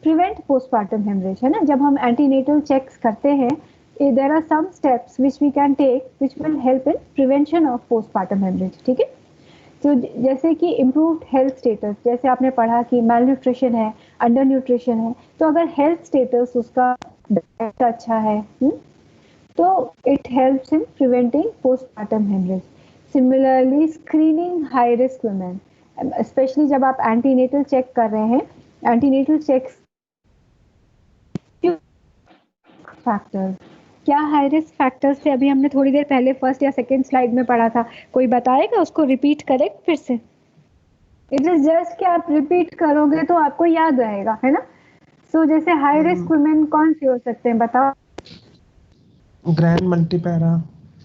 prevent postpartum haemorrhage, है ना. जब हम एंटीनेटल चेक्स करते हैं there are some steps which we can take which will help in prevention of postpartum haemorrhage. ठीक है. तो जैसे कि इम्प्रूव्ड हेल्थ स्टेटस, जैसे आपने पढ़ा कि मेल न्यूट्रिशन है, अंडर न्यूट्रिशन है, तो अगर हेल्थ स्टेटस उसका अच्छा है तो it helps in preventing postpartum hemorrhage. Similarly screening high risk women, especially जब आप एंटीनेटल चेक कर रहे हैं, एंटीनेटल चेक्स फैक्टर्स क्या हाई रिस्क फैक्टर्स थे, अभी हमने थोड़ी देर पहले फर्स्ट या सेकंड स्लाइड में पढ़ा था. कोई बताएगा, उसको रिपीट करें फिर से. इट इज जस्ट कि आप रिपीट करोगे तो आपको याद रहेगा, है ना. सो जैसे हाई रिस्क वुमेन कौन सी हो सकते हैं, बताओ. Grand multipara,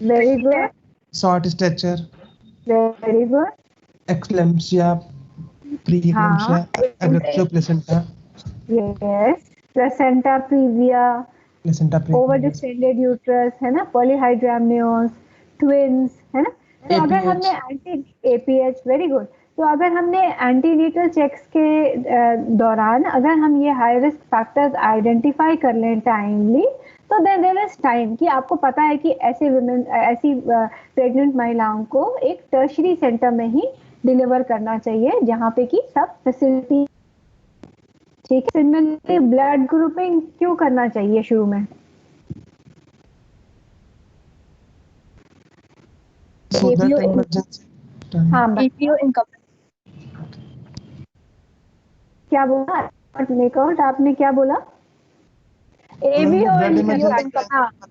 very good, short stature, very good, eclampsia, preeclampsia, abruptio placenta, yes, placenta previa, placenta over distended uterus, है ना, पॉलीहाइड्रामनियोस, ट्विंस, है ना. तो अगर हमने एपीएच, वेरी गुड. तो अगर हमने एंटीनेटल चेक्स के दौरान अगर हम ये हाई रिस्क फैक्टर्स आइडेंटिफाई कर लें टाइमली तो देन देयर इज टाइम कि आपको पता है कि ऐसे वुमेन, ऐसी प्रेग्नेंट महिलाओं को एक टर्शरी सेंटर में ही डिलीवर करना चाहिए जहाँ पे कि सब फैसिलिटी. ठीक है. सिमिलरली ब्लड ग्रुपिंग क्यों करना चाहिए शुरू में? हाँ, क्या बोला मेकआउट, आपने क्या बोला? एबीओ.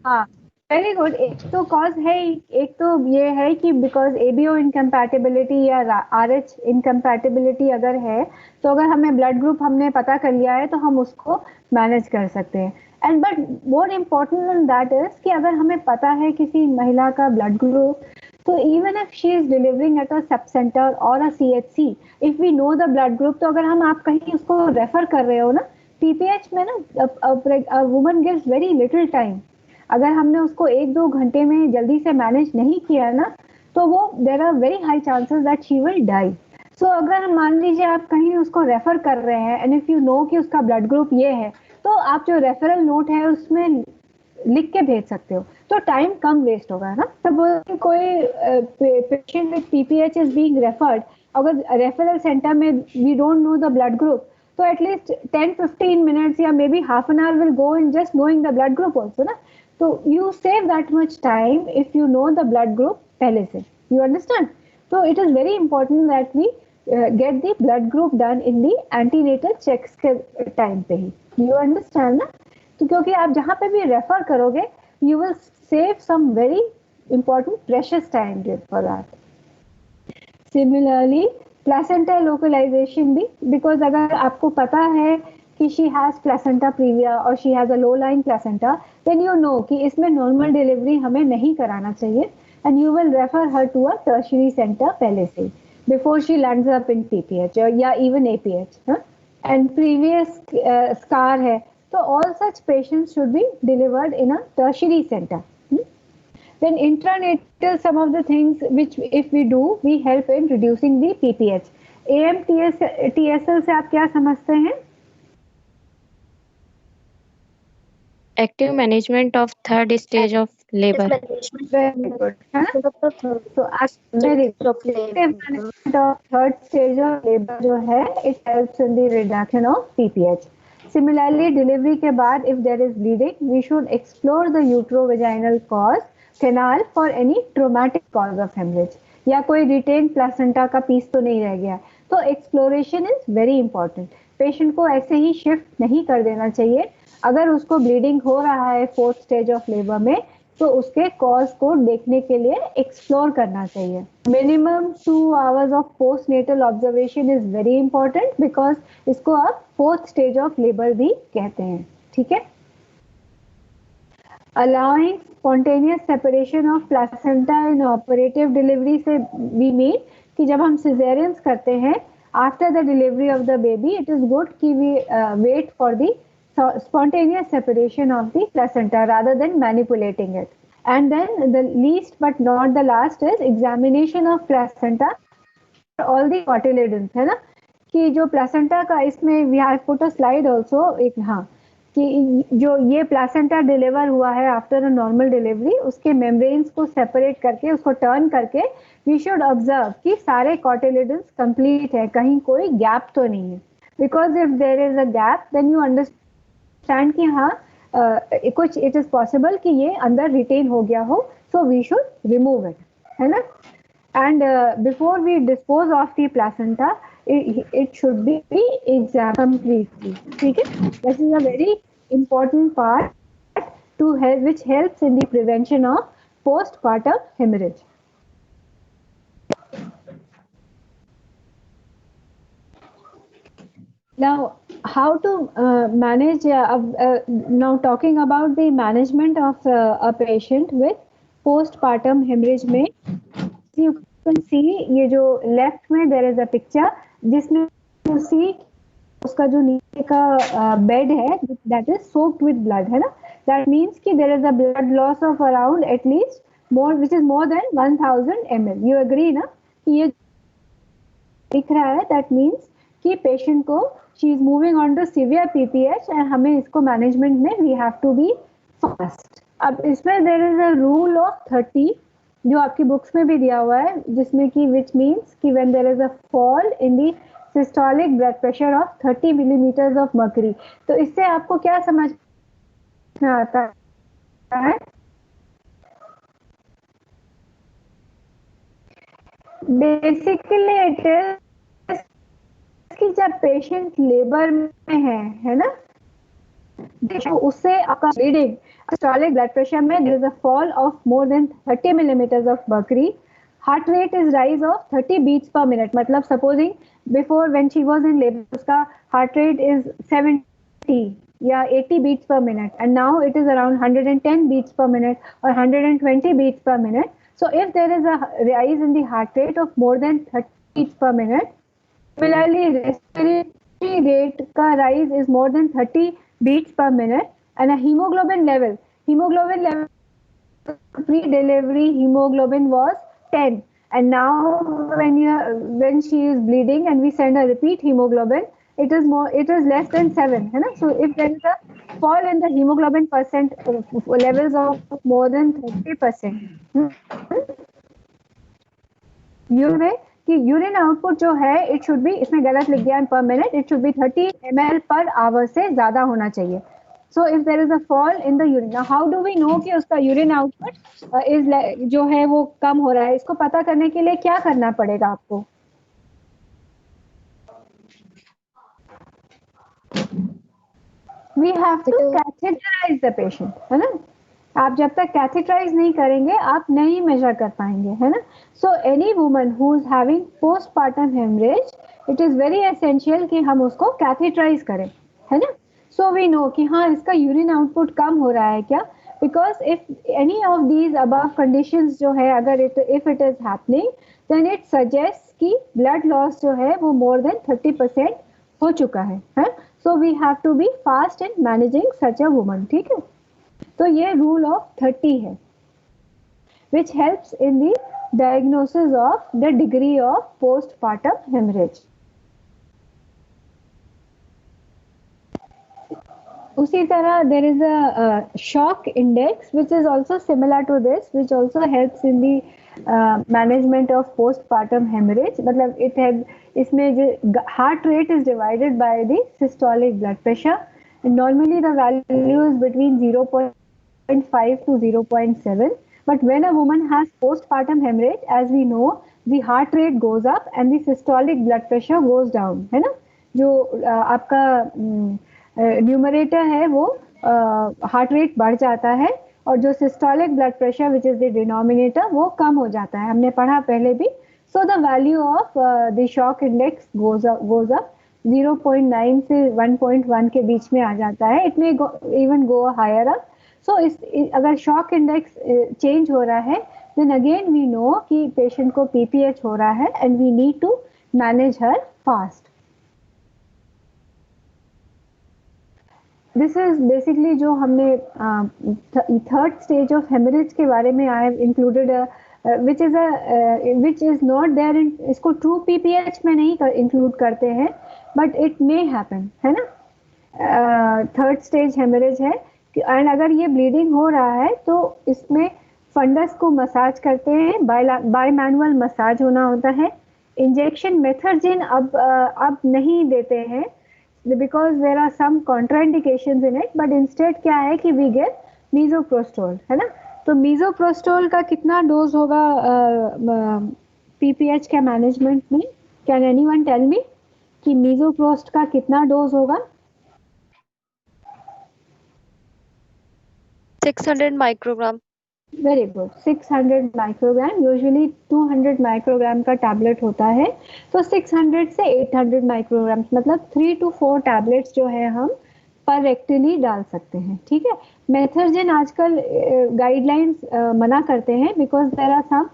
हाँ, वेरी गुड. एक तो कॉज है, एक तो ये है कि बिकॉज एबीओ इनकम्पैटिबिलिटी या आरएच इनकम्पैटिबिलिटी अगर है तो अगर हमें ब्लड ग्रुप हमने पता कर लिया है तो हम उसको मैनेज कर सकते हैं. And but more important then that is कि अगर हमें पता है किसी महिला का blood group So even if she is delivering at a sub center or a CHC, if we know the blood group, तो अगर हम आप कहीं उसको रेफर कर रहे हो ना, PPH में ना a woman gives very little time. अगर हमने उसको 1-2 घंटे में जल्दी से मैनेज नहीं किया ना, तो वो there are very high chances that she will die. So अगर हम मान लीजिए आप कहीं उसको रेफर कर रहे हैं and if you know कि उसका ब्लड ग्रुप ये है, तो आप जो रेफरल नोट है उसमें लिख के भेज सकते हो, तो टाइम कम वेस्ट होगा ना. सपोज कोई patient with PPH is being referred, अगर रेफरल सेंटर में we don't know the blood group, तो एटलीस्ट 10-15 मिनट्स या maybe half an hour will go in just knowing the blood group also ना. तो you save that much time if you know the blood group पहले से. You understand? तो it is very important that we get the blood group done in the antenatal checks के time पे ही. You understand ना? तो क्योंकि आप जहाँ पे भी रेफर करोगे, you will save some very important precious time for that. Similarly, placenta localization भी, because अगर आपको पता है कि she has placenta previa or she has a low lying placenta, then you know कि इसमें normal delivery हमें नहीं कराना चाहिए, and you will refer her to a tertiary center पहले से, before she lands up in PPH or या even APH. And previous scar है, so all such patients should be delivered in a tertiary center. Then intranatal, some of the things which if we do, we help in reducing the PPH. TSL से आप क्या समझते हैं? Active management of third stage of labor. Very good. So active management of third stage of labor जो है, it helps in the reduction of PPH. Similarly, delivery के बाद if there is bleeding, we should explore the uterovaginal cause, canal for any traumatic cause of hemorrhage. या कोई retained placenta का piece तो नहीं रह गया, तो exploration is very important. Patient को ऐसे ही shift नहीं कर देना चाहिए. अगर उसको bleeding हो रहा है 4th stage of labor में, तो उसके cause को देखने के लिए explore करना चाहिए. Minimum 2 hours of postnatal observation is very important because इसको आप 4th stage of labor भी कहते हैं. ठीक है? Allowing spontaneous separation of placenta in operative delivery से we mean कि जब हम cesareans करते हैं, after the delivery of the baby, it is good कि we wait for the spontaneous separation of the placenta rather than manipulating it. And then the least but not the last is examination of placenta for all the cotyledons, है ना? कि जो placenta का इसमें we have put a slide also एक, हाँ, कि जो ये placenta deliver हुआ है after a normal delivery, उसके membranes को separate करके, उसको turn करके we should observe कि सारे cotyledons complete है, कहीं कोई gap तो नहीं है. Because if there is a gap, then you understand कि हाँ कुछ it is possible कि ये अंदर retain हो गया हो, so we should remove it, है ना? And before we dispose of the placenta, it should be examined completely. ठीक है? This is a very important part to help, which helps in the prevention of postpartum hemorrhage. Now, how to manage? Now, talking about the management of a patient with postpartum hemorrhage में, you can see ये जो left में there is a picture जिसमें you see उसका जो नीचे का bed है that is soaked with blood, है ना? That means कि there is a blood loss of around at least more, which is more than 1000 ml. You agree ना कि ये दिख रहा है, that means कि patient को she is moving on to severe PPH and हमें इसको management में we have to be fast. अब इसमें there is a rule of 30 जो आपकी बुक्स में भी दिया हुआ है, जिसमें कि which means कि when there is a fall in the systolic blood pressure of 30 millimeters of mercury, तो इससे आपको क्या समझ में आता है? Basically it is कि जब पेशेंट लेबर में है ना, तो उससे आपका bleeding, systolic blood pressure में there is a fall of more than 30 millimeters of mercury. Heart rate is rise of 30 beats per minute. मतलब supposing before when she was in labor, उसका heart rate is 70 या 80 beats per minute, and now it is around 110 beats per minute or 120 beats per minute. So if there is a rise in the heart rate of more than 30 beats per minute, similarly respiratory rate ka rise is more than 30 beats per minute, and a hemoglobin level pre-delivery hemoglobin was 10, and now when she is bleeding and we send a repeat hemoglobin, it is less than 7, है ना? So if there is a fall in the hemoglobin percent levels of more than 30%, कि urine output जो है it should B, इसमें गलत लिख दिया per minute, it should be 30 ml per hour से ज्यादा होना चाहिए. So if there is a fall in the urine, how do we know कि उसका यूरिन आउटपुट इज जो है वो कम हो रहा है? इसको पता करने के लिए क्या करना पड़ेगा आपको? We have to catheterise the patient, है ना? आप जब तक कैथेटराइज नहीं करेंगे आप नहीं मेजर कर पाएंगे, है ना? So any woman who is having postpartum hemorrhage, it is very essential कि हम उसको कैथेटराइज करें, है ना? सो वी नो कि हाँ इसका यूरिन आउटपुट कम हो रहा है क्या, because if any of these above conditions जो है अगर if it is happening, then it suggest कि ब्लड लॉस जो है वो मोर देन 30% हो चुका है. So we have to be fast in managing such a woman. ठीक है, तो ये रूल ऑफ 30 है which helps in the diagnosis of the degree of postpartum hemorrhage. उसी तरह there is a shock index which is also similar to this, which also helps in the management of postpartum hemorrhage. मतलब इसमें heart rate is divided by the systolic blood pressure, and normally the value is between 0.5 to 0.7. But when a woman has postpartum hemorrhage, as we know, the heart rate goes up and the systolic blood pressure goes down, है ना? जो आपका numerator है वो heart rate बढ़ जाता है, और जो systolic blood pressure which is the denominator वो कम हो जाता है. हमने पढ़ा पहले भी. So the value of the shock index goes up 0.9 से 1.1 के बीच में आ जाता है. It may even go higher up. So अगर शॉक इंडेक्स चेंज हो रहा है, देन अगेन वी नो कि पेशेंट को पीपीएच हो रहा है and we need to manage her fast. This is basically जो हमने थर्ड स्टेज ऑफ हेमरेज के बारे में I have included which is not there in, इसको ट्रू पीपीएच में नहीं इंक्लूड करते हैं, बट इट मे हैपन, है ना? थर्ड स्टेज हेमरेज है, एंड अगर ये ब्लीडिंग हो रहा है तो इसमें फंडस को मसाज करते हैं, बाय मैनुअल मसाज होना होता है. इंजेक्शन मेथर्जिन अब नहीं देते हैं because there are some contraindications in it, but instead क्या है कि we give misoprostol, है ना? तो misoprostol का कितना डोज होगा पीपीएच के मैनेजमेंट में? कैन एनीवन टेल मी कि मिसोप्रोस्ट का कितना डोज होगा? 600 microgram. Very good, 600 microgram. Usually 200 microgram का टैबलेट होता है, तो 600 से 800 माइक्रोग्राम मतलब 3 to 4 टैबलेट्स जो है हम पर रेक्टली डाल सकते हैं. ठीक है. मेथर्जिन आजकल गाइडलाइंस मना करते हैं because there are some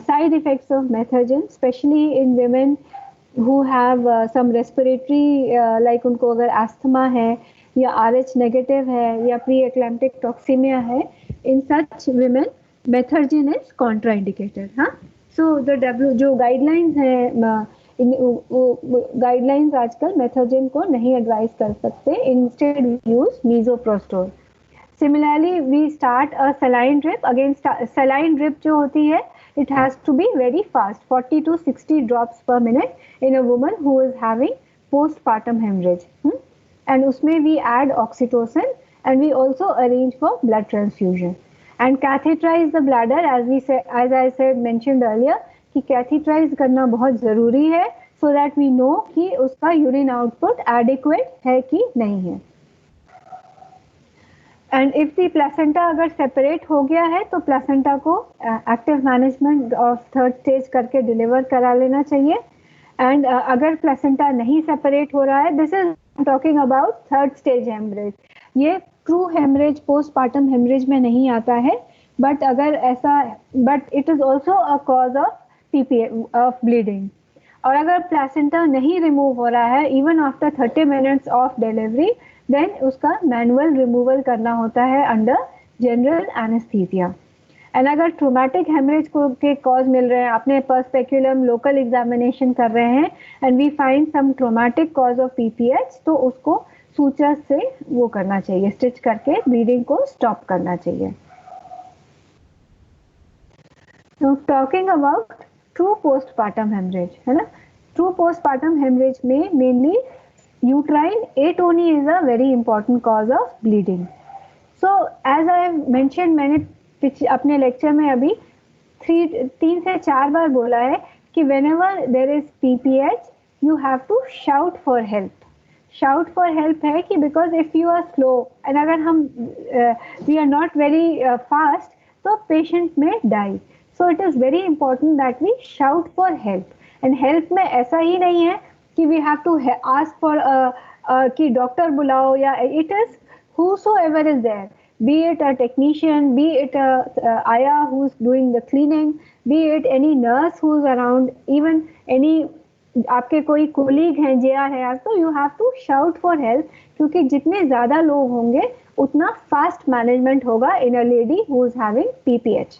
side effects of methergine, specially in women who have some respiratory, like उनको अगर अस्थमा है या RH नेगेटिव है या प्री एक्लैम्प्टिक टॉक्सीमिया है, in such women methergin is contraindicated. हाँ, so the जो guidelines है, guidelines आजकल methergin को नहीं advise कर सकते, instead we use misoprostol. Similarly we start a saline drip. Again saline drip जो होती है, it has to be very fast, 40 to 60 drops per minute in a woman who is having postpartum hemorrhage. And उसमें we add oxytocin, and we also arrange for blood transfusion and catheterize the bladder, as I said mentioned earlier कि catheterize करना बहुत जरूरी है, so that we know कि उसका urine output adequate है कि नहीं है. and if the placenta अगर separate हो गया है तो placenta को active management of third stage करके deliver करा लेना चाहिए. and अगर placenta नहीं separate हो रहा है, this is talking about third stage hemorrhage. ये ट्रू हेमरेज पोस्टपार्टम हेमरेज में नहीं आता है, बट अगर ऐसा, but it is also a cause of PPH of bleeding. और अगर प्लेसेंटा नहीं रिमूव हो रहा है even after 30 minutes of delivery, then उसका मैनुअल रिमूवल करना होता है अंडर जनरल एनेस्थीसिया। एंड अगर ट्रोमैटिक हेमरेज को के कॉज मिल रहे हैं, आपने पर्सपेक्युलम लोकल एग्जामिनेशन कर रहे हैं and we find some traumatic cause of PPH, तो उसको सूचर से वो करना चाहिए, स्टिच करके ब्लीडिंग को स्टॉप करना चाहिए। Talking about true postpartum haemorrhage, है ना। ट्रू पोस्टपार्टम हेमरेज में mainly uterine atony is a very important cause of bleeding. So as I mention, मैंने अपने लेक्चर में अभी 3 से 4 बार बोला है कि whenever there is PPH you have to shout for help. Shout for help है कि because if you are slow and अगर हम we are not very fast, तो patient may die. So it is very important that we shout for help. And help में ऐसा ही नहीं है कि we have to ask for कि doctor बुलाओ, या it is whosoever is there, be it a technician, be it a Aya who's doing the cleaning, be it any nurse who's around, even any आपके कोई colleague हैं, जेआ है, तो you have to shout for help, क्योंकि जितने ज़्यादा लोग होंगे उतना फास्ट मैनेजमेंट होगा in a lady who is having PPH.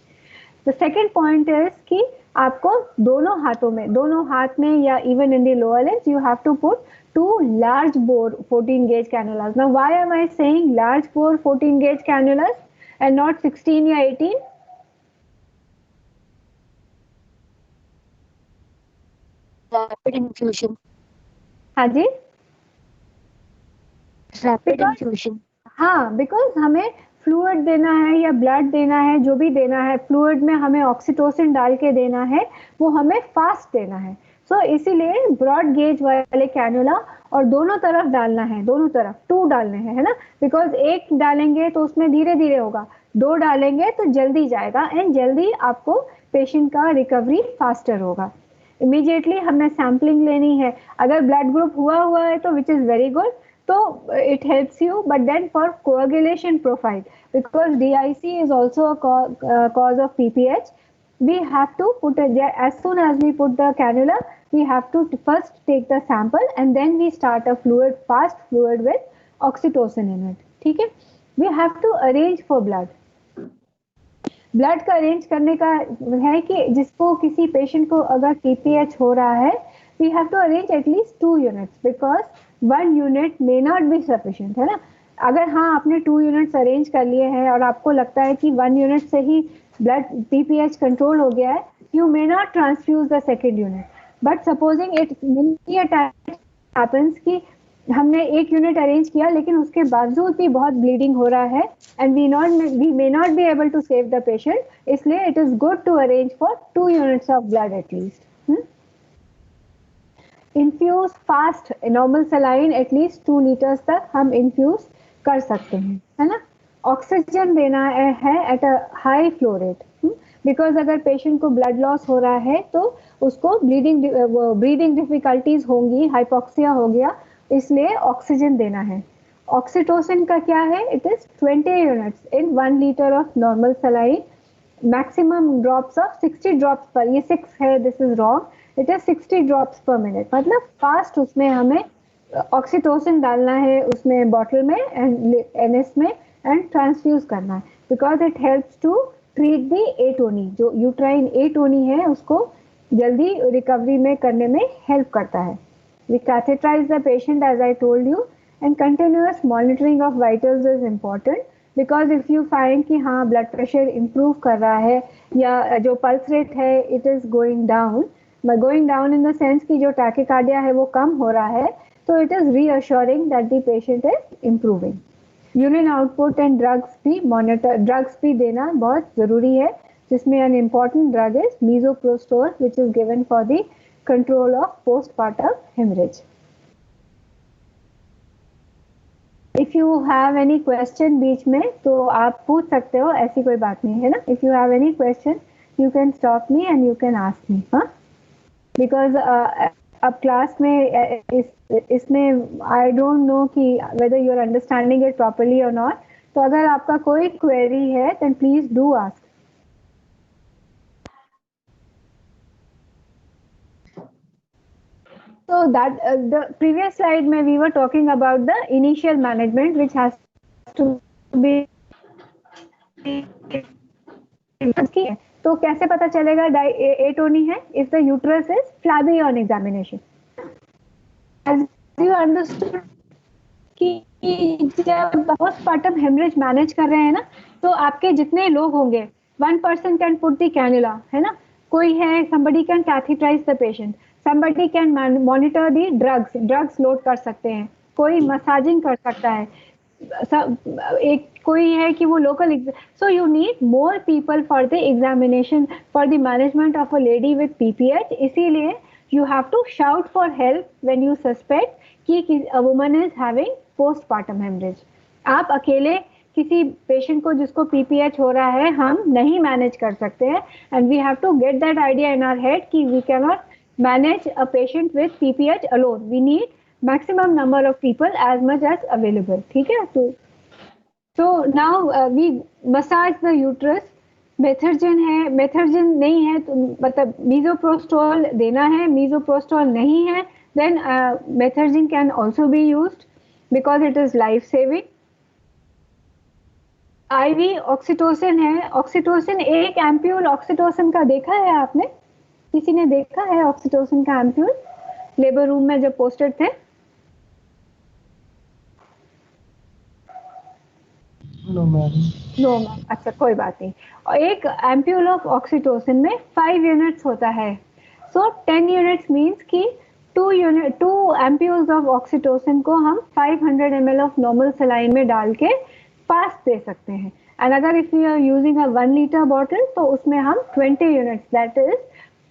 The second point is कि आपको दोनों हाथों में, दोनों हाथ में या even in the lower limbs, you have to put 2 large bore 14 gauge cannulas. Now why am I saying large bore 14 gauge cannulas and not 16 या 18? Rapid infusion. हाँ जी, Rapid Because- infusion. हाँ, बिकॉज हमें फ्लूइड देना है या blood देना है, जो भी देना है, फ्लूइड में हमें ऑक्सीटोसिन डाल के देना है, वो हमें फास्ट देना है। सो इसीलिए ब्रॉड गेज वाले कैनुला, और दोनों तरफ डालना है, दोनों तरफ 2 डालने हैं, है ना, बिकॉज एक डालेंगे तो उसमें धीरे धीरे होगा, 2 डालेंगे तो जल्दी जाएगा एंड जल्दी आपको पेशेंट का रिकवरी फास्टर होगा। इमीडिएटली हमें सैम्पलिंग लेनी है, अगर ब्लड ग्रुप हुआ है तो विच इज वेरी गुड, तो it helps you, but then for coagulation profile, because DIC is also a cause of PPH, we have to put as soon as we put the cannula, we have to first take the sample and then we start a fluid, fast fluid with oxytocin in it, ठीक है। We have to arrange for blood. Blood का arrange करने का है कि जिसको किसी patient को अगर पीपीएच हो रहा है, we have to arrange at least 2 units, because 1 unit may not be sufficient, है ना। अगर हाँ आपने 2 यूनिट्स अरेंज कर लिए हैं और आपको लगता है कि 1 यूनिट से ही ब्लड पीपीएच कंट्रोल हो गया है, you may not transfuse the second unit, but supposing it many a time happens कि हमने 1 यूनिट अरेंज किया लेकिन उसके बावजूद भी बहुत ब्लीडिंग हो रहा है and we may not be able to save the patient, इसलिए it is good to arrange for 2 units of blood at least. Infuse fast normal saline at least 2 litres तक हम इन्फ्यूज कर सकते हैं, है ना। ऑक्सीजन देना है at a high flow rate, because अगर पेशेंट को ब्लड लॉस हो रहा है तो उसको ब्रीदिंग डिफिकल्टीज होंगी, हाइपोक्सिया हो गया, इसलिए ऑक्सीजन देना है। ऑक्सीटोसिन का क्या है, it is 20 units in 1 litre of normal saline, maximum drops of 60 drops per, ये 6 है, this is wrong, it is 60 drops per minute, मतलब फास्ट उसमें हमें ऑक्सीटोसिन डालना है उसमें बॉटल में एंड एनएस में एंड ट्रांसफ्यूज करना है, because it helps to treat the atony, जो यूट्राइन एटोनी है उसको जल्दी रिकवरी में करने में हेल्प करता है। We catheterize the patient as I told you, and continuous monitoring of vitals is important, because if you find कि हाँ blood pressure improve कर रहा है या जो pulse rate है it is going down in the sense कि जो tachycardia है वो कम हो रहा है, तो it is reassuring that the patient is improving. Urine output and drugs भी देना बहुत ज़रूरी है, जिसमें an important drug is misoprostol, which is given for the control of postpartum hemorrhage. If you have any question बीच में तो आप पूछ सकते हो, ऐसी कोई बात नहीं है ना। If you have any question, you can stop me and you can ask me, हाँ? Because अब क्लास में इसमें I don't know कि whether you are understanding it properly or not. तो अगर आपका कोई query है, then please do ask. that the previous slide में we were talking about the initial management which has to be. तो कैसे पता चलेगा एटोनी है? If the uterus is flabby on examination. As you understood कि जब postpartum hemorrhage manage कर रहे हैं ना, तो आपके जितने लोग होंगे, 1 person can put the cannula, है ना? कोई है, somebody can catheterize the patient, somebody can monitor the drugs load कर सकते हैं, कोई मसाजिंग कर सकता है, एक कोई है कि वो local. So you need more people for the examination, for the management of a lady with PPH. इसीलिए you have to shout for help when you suspect कि a woman is having postpartum hemorrhage. आप अकेले किसी patient को जिसको PPH हो रहा है हम नहीं मैनेज कर सकते हैं, and we have to get that idea in our head कि we cannot manage a patient with PPH alone. We need maximum number of people as much as available. ठीक है? So now we massage the uterus. मेथर्जिन है, मेथर्जिन नहीं है तो मतलब मीजोप्रोस्टोल देना है, मीजोप्रोस्टोल नहीं है, then मेथर्जिन can also be used because it is life saving. IV oxytocin है, ऑक्सीटोसिन एक एम्प्यूल ऑक्सीटोसिन का देखा है आपने? किसी ने देखा है ऑक्सीटोसिन का एम्प्यूल लेबर रूम में जब पोस्टेड थे? No ma'am. नो मैम, अच्छा कोई बात नहीं. और एक एम्प्यूल ऑफ ऑक्सीटोसिन में 5 यूनिट्स होता है. सो 10 यूनिट्स मीन्स कि 2 एम्प्यूल्स ऑफ ऑक्सीटोसिन को हम 500 ml ऑफ नॉर्मल सलाइन में डाल के फास्ट दे सकते हैं. एंड अगर if you are using a 1 liter bottle तो उसमें हम 20 units, that is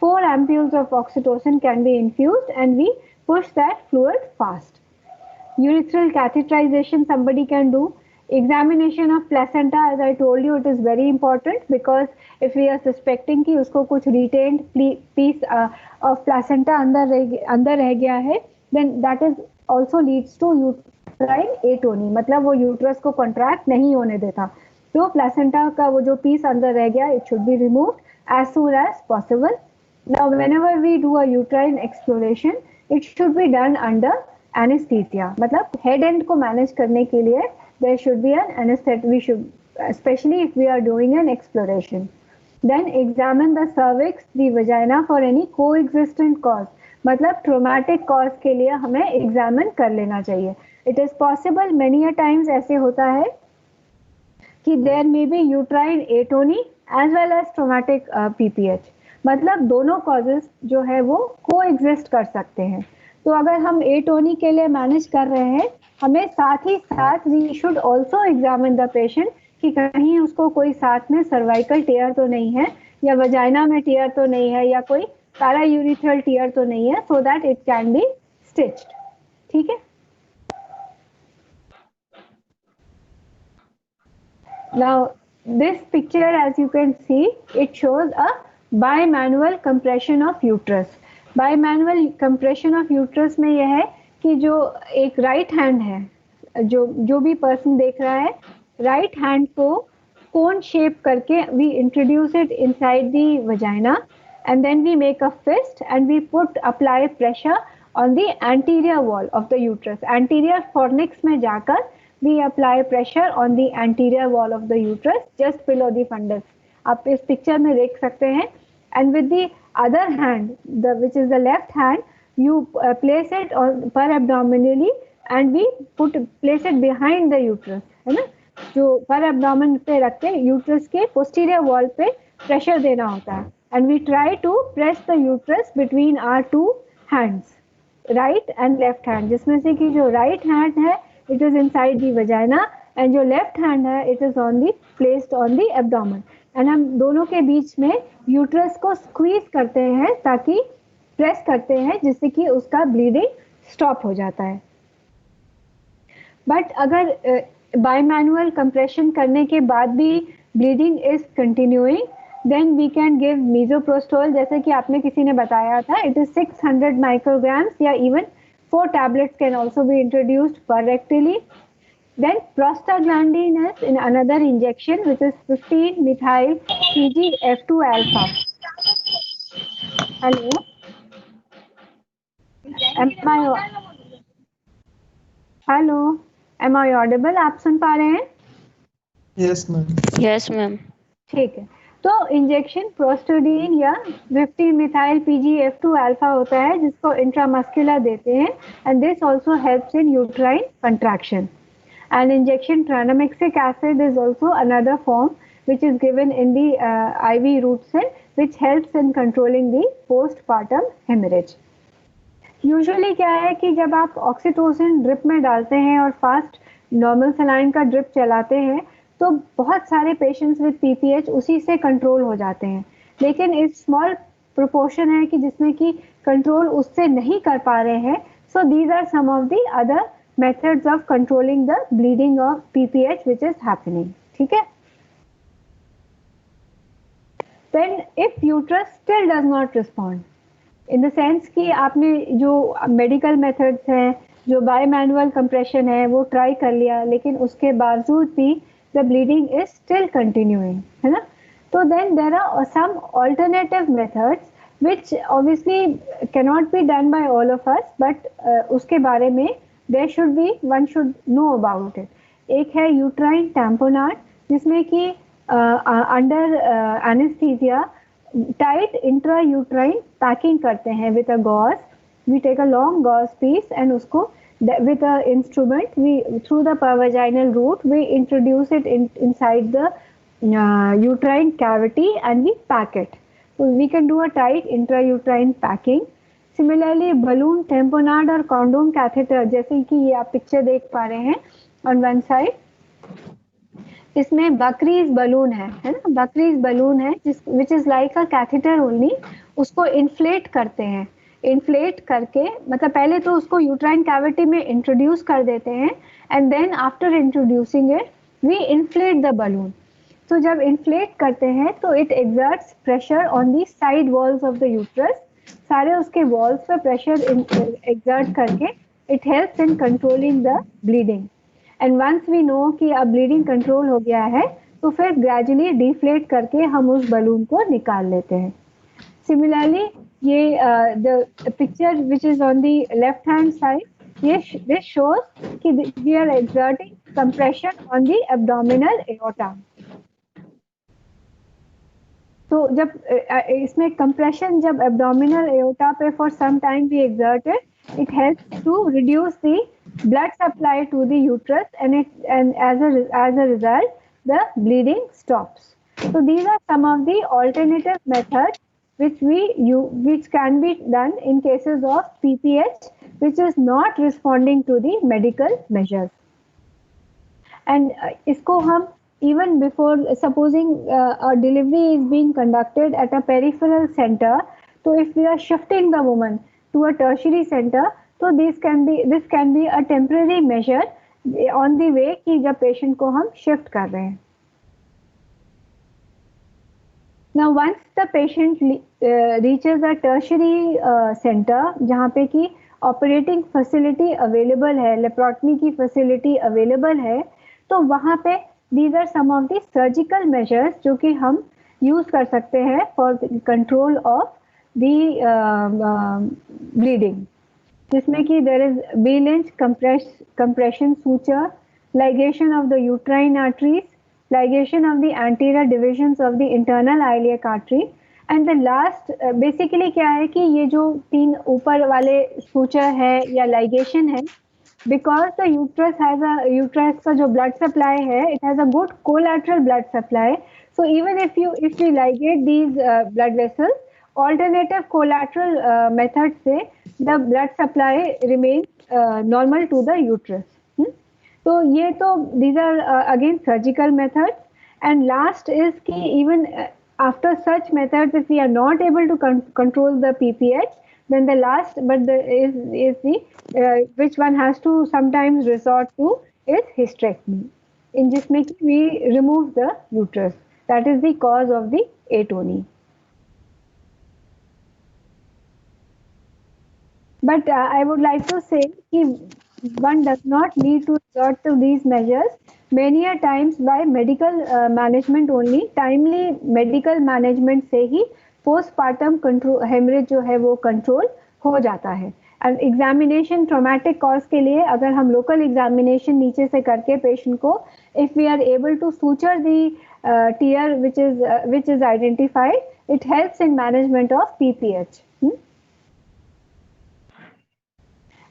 4 ampules of oxytocin can be infused and we push that fluid fast. Urethral catheterization somebody can do. Examination of placenta, as I told you, it is very important because if we are suspecting कि उसको कुछ retained piece of placenta अंदर रह गया है, then that is also leads to uterine atony. मतलब वो uterus को contract नहीं होने देता. तो placenta का वो जो piece अंदर रह गया, it should be removed as soon as possible. Now, whenever we do a uterine exploration, it should be done under anesthesia. मतलब head end को manage करने के लिए there should be an anesthetic. We should, especially if we are doing an exploration. Then examine the cervix, the vagina for any coexistent cause. मतलब traumatic cause के लिए हमें examine कर लेना चाहिए. It is possible many a times ऐसे होता है कि there may be uterine atony as well as traumatic PPH. मतलब दोनों causes जो है वो coexist कर सकते हैं. तो अगर हम एटोनी के लिए मैनेज कर रहे हैं, हमें साथ ही साथ we should also examine the patient कि कहीं उसको कोई साथ में सर्वाइकल टीयर तो नहीं है, या वजाइना में टीयर तो नहीं है, या कोई पैरायूरिथ्रल टीयर तो नहीं है, so that it can be stitched. ठीक है? Now this picture as you can see it shows a bimanual compression of uterus. Bimanual compression of uterus में यह है कि जो एक राइट हैंड है, जो भी पर्सन देख रहा है, राइट हैंड को कोन शेप करके we introduce it inside the vagina and then we make a fist and we apply pressure on the anterior wall of the uterus. Anterior fornix में जाकर we apply pressure on the anterior wall of the uterus just below the fundus. आप इस picture में देख सकते हैं. And with the other hand, which is the left hand, you place it on per abdominally and we place it behind the uterus, है ना? जो per abdomen पे रखते हैं, यूट्रस के posterior wall पे प्रेशर देना होता है. And we try to press the uterus between our 2 hands, right and left hand. जिसमें से कि जो right hand है, it is inside the vagina and जो left hand है, it is placed on the abdomen. And हम दोनों के बीच में यूट्रस को स्क्वीज करते हैं, ताकि प्रेस करते हैं जिससे कि उसका ब्लीडिंग स्टॉप हो जाता है. बट अगर बायमैनुअल कंप्रेशन करने के बाद भी bleeding is continuing, then we can give misoprostol, जैसे कि आपने किसी ने बताया था. इट इज 600 माइक्रोग्राम्स या even 4 tablets can also be introduced per rectally. Then prostaglandin is in another injection, which is 15-methyl TGF2 alpha. Hello. Hello, am I audible? आप सुन पा रहे हैं? Yes, ma'am. Yes, ma'am. ठीक है, तो injection प्रोस्टोडीन या 15 methyl PGF2 alpha होता है जिसको इंट्रामस्कुलर देते हैं and this also helps in uterine contraction. And injection tranexamic acid is also another form which is given in the IV route cell which helps in controlling the postpartum hemorrhage. Usually क्या है कि जब आप oxytocin drip में डालते हैं और fast normal saline का ड्रिप चलाते हैं तो बहुत सारे पेशेंट्स विद PPH उसी से कंट्रोल हो जाते हैं, लेकिन एक स्मॉल प्रोपोर्शन है कि जिसमें कि कंट्रोल उससे नहीं कर पा रहे हैं. So these are some of the other methods of controlling the bleeding of PPH which is happening. ठीक है, then if uterus still does not respond in the sense कि आपने जो medical methods हैं, जो bimanual compression है वो try कर लिया लेकिन उसके बावजूद भी the bleeding is still continuing, है ना, तो then there are some alternative methods which obviously cannot be done by all of us but उसके बारे में there should be, one should know about it. एक है uterine tamponade जिसमें कि under anesthesia tight intrauterine packing करते हैं with a gauze. We take a long gauze piece and उसको with a instrument we through the pervaginal route we introduce it inside the uterine cavity and we pack it. So we can do a tight intrauterine packing. Similarly balloon tamponade और condom catheter जैसे कि ये आप picture देख पा रहे हैं on one side, इसमें बकरीज बलून है ना, बकरीज बलून है which is like a catheter only. उसको इन्फ्लेट करते हैं, इन्फ्लेट करके मतलब पहले तो उसको यूट्राइन कैविटी में इंट्रोड्यूस कर देते हैं and then after introducing it we inflate the balloon. तो जब इन्फ्लेट करते हैं तो it exerts pressure on the side walls of the uterus, सारे उसके वॉल्स पे प्रेशर एक्सर्ट करके it helps in controlling the bleeding. And once we know कि अब ब्लीडिंग कंट्रोल हो गया है तो फिर ग्रेजुअली डिफ्लेट करके हम उस बलून को निकाल लेते हैं. सिमिलरली ये the picture which is on the left hand side, ये दिस शोज कि we are exerting compression on the abdominal aorta. तो जब इसमें कंप्रेशन जब एब्डोमिनल एओर्टा पे for some time we exerted, it helps to reduce the blood supply to the uterus and as a result the bleeding stops. So these are some of the alternative methods which can be done in cases of PPH which is not responding to the medical measures. And इसको हम even before supposing a delivery is being conducted at a peripheral center, so if we are shifting the woman to a tertiary center, so this can be a temporary measure on the way कि जब patient को हम shift कर रहे हैं. Now once the patient reaches a tertiary center जहाँ पे कि operating facility available है, लेप्रोटमी की facility available है, तो वहाँ पे these are some of the surgical measures जो कि हम use कर सकते हैं for the control of the bleeding, जिसमें कि there is V-Lynch compression suture, ligation of the uterine arteries, ligation of the anterior divisions of the internal iliac artery, and the last basically क्या है कि ये जो तीन ऊपर वाले suture है या ligation है, because the uterus का जो blood supply है, it has a good collateral blood supply, so even if we ligate these blood vessels, alternative collateral method से the blood supply remains normal to the uterus. तो ये तो these are again surgical methods, and last is कि even after such methods if we are not able to control the PPH, then the last is the which one has to sometimes resort to is hysterectomy, in जिसमें कि we remove the uterus, that is the cause of the atony. But I would like to say that one does not need to resort to these measures. Many a times by medical management only, timely medical management से ही postpartum control hemorrhage जो है वो control हो जाता है. And examination traumatic cause के लिए अगर हम लोकल एग्जामिनेशन नीचे से करके पेशेंट को, if we are able to suture the tear which is identified, it helps in management of PPH.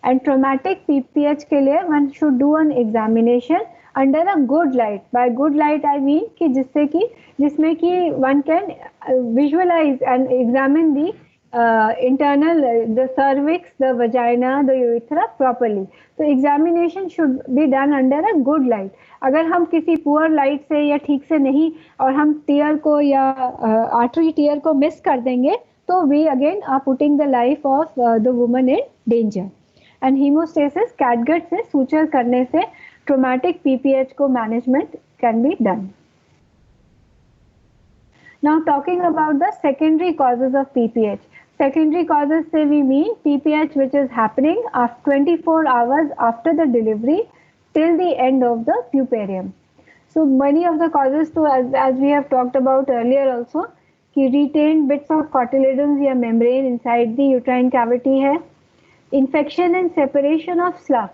And traumatic PPH के लिए one should do an examination under a good light. By good light I mean कि जिसमें कि one can visualize and examine the internal, the cervix, the vagina, the urethra properly. So examination should be done under a good light. अगर हम किसी poor light से या ठीक से नहीं और हम टीयर को या आर्टरी टीयर को मिस कर देंगे तो we again are putting the life of the woman in danger. And hemostasis catgut से सूचर करने से ट्रॉमेटिक पीपीएच को management can be done. Now talking about the secondary causes of PPH. Secondary causes say we mean PPH which is happening after 24 hours after the delivery till the end of the puerperium. So many of the causes to, as we have talked about earlier also, कि retained bits of cotyledons या membrane inside the uterine cavity है. Infection and separation of slough,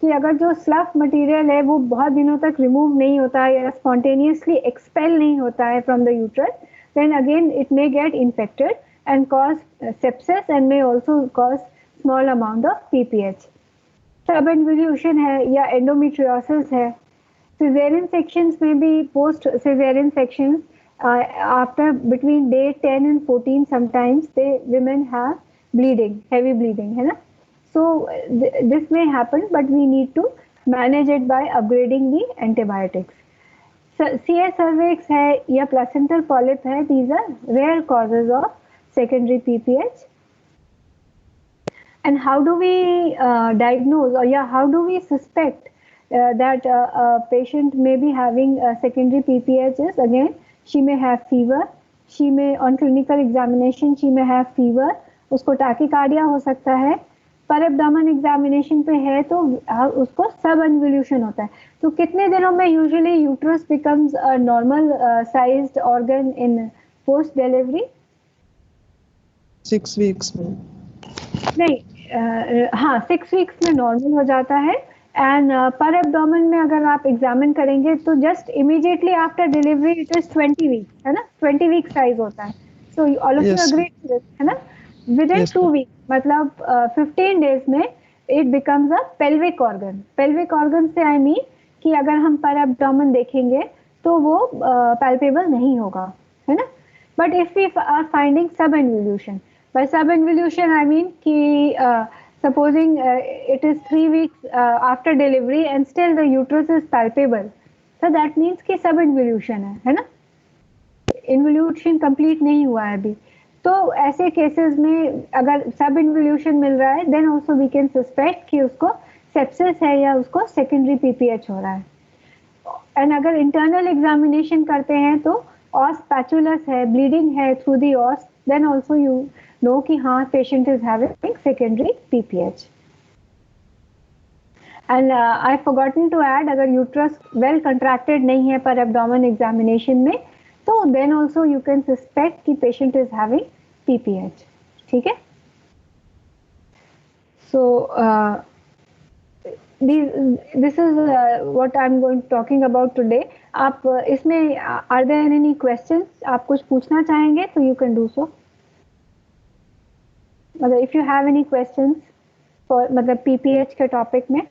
कि अगर जो slough material है वो बहुत दिनों तक remove नहीं होता है या spontaneously expel नहीं होता है from the uterus, then again it may get infected and cause sepsis and may also cause small amount of PPH. Subinvolution है या endometriosis है. Cesarean sections may be post cesarean sections after between day 10 and 14 sometimes women have bleeding, heavy bleeding है ना. So this may happen but we need to manage it by upgrading the antibiotics. CS cervix है या placental polyp है, these are rare causes of secondary PPH. And how do we diagnose or how do we suspect that a patient may be having secondary PPH? Is again, she may have fever, she may on clinical examination she may have fever, उसको tachycardia हो सकता है. पर abdomen examination पे है तो उसको सब इन्वोल्यूशन होता है. तो कितने दिनों में usually uterus becomes a normal sized organ in post delivery? 6 weeks में. नहीं, हाँ 6 weeks में नॉर्मल हो जाता है. एंड पर एब्डोमेन में अगर आप एग्जामिन करेंगे तो just immediately after delivery it is 20 weeks है ना, 20 week साइज होता है. So all of you agree है ना. Within 2 weeks, मतलब 15 days में it becomes a pelvic organ. Pelvic organ से I mean कि अगर हम पर abdomen देखेंगे तो वो palpable नहीं होगा, है ना. But if we are finding subinvolution, by subinvolution I mean कि supposing it is 3 weeks after delivery and still the uterus is palpable, so that means कि subinvolution है ना. Involution complete नहीं हुआ है अभी. तो ऐसे केसेस में अगर सब इन्वोल्यूशन मिल रहा है then also we can suspect कि उसको सेप्सिस है या उसको सेकेंडरी पीपीएच हो रहा है. एंड अगर इंटरनल एग्जामिनेशन करते हैं तो ऑस पैचुलस है, ब्लीडिंग है through the os, then also you know कि हाँ patient is having secondary PPH. And I forgotten to add, अगर यूट्रस वेल कंट्रैक्टेड नहीं है पर एब्डोमेन एग्जामिनेशन में तो then also you can suspect कि patient is having PPH. ठीक है. So this is what I'm going to talking about today. आप इसमें are there any questions? आप कुछ पूछना चाहेंगे तो you can do so. मतलब if you have any questions for मतलब PPH के टॉपिक में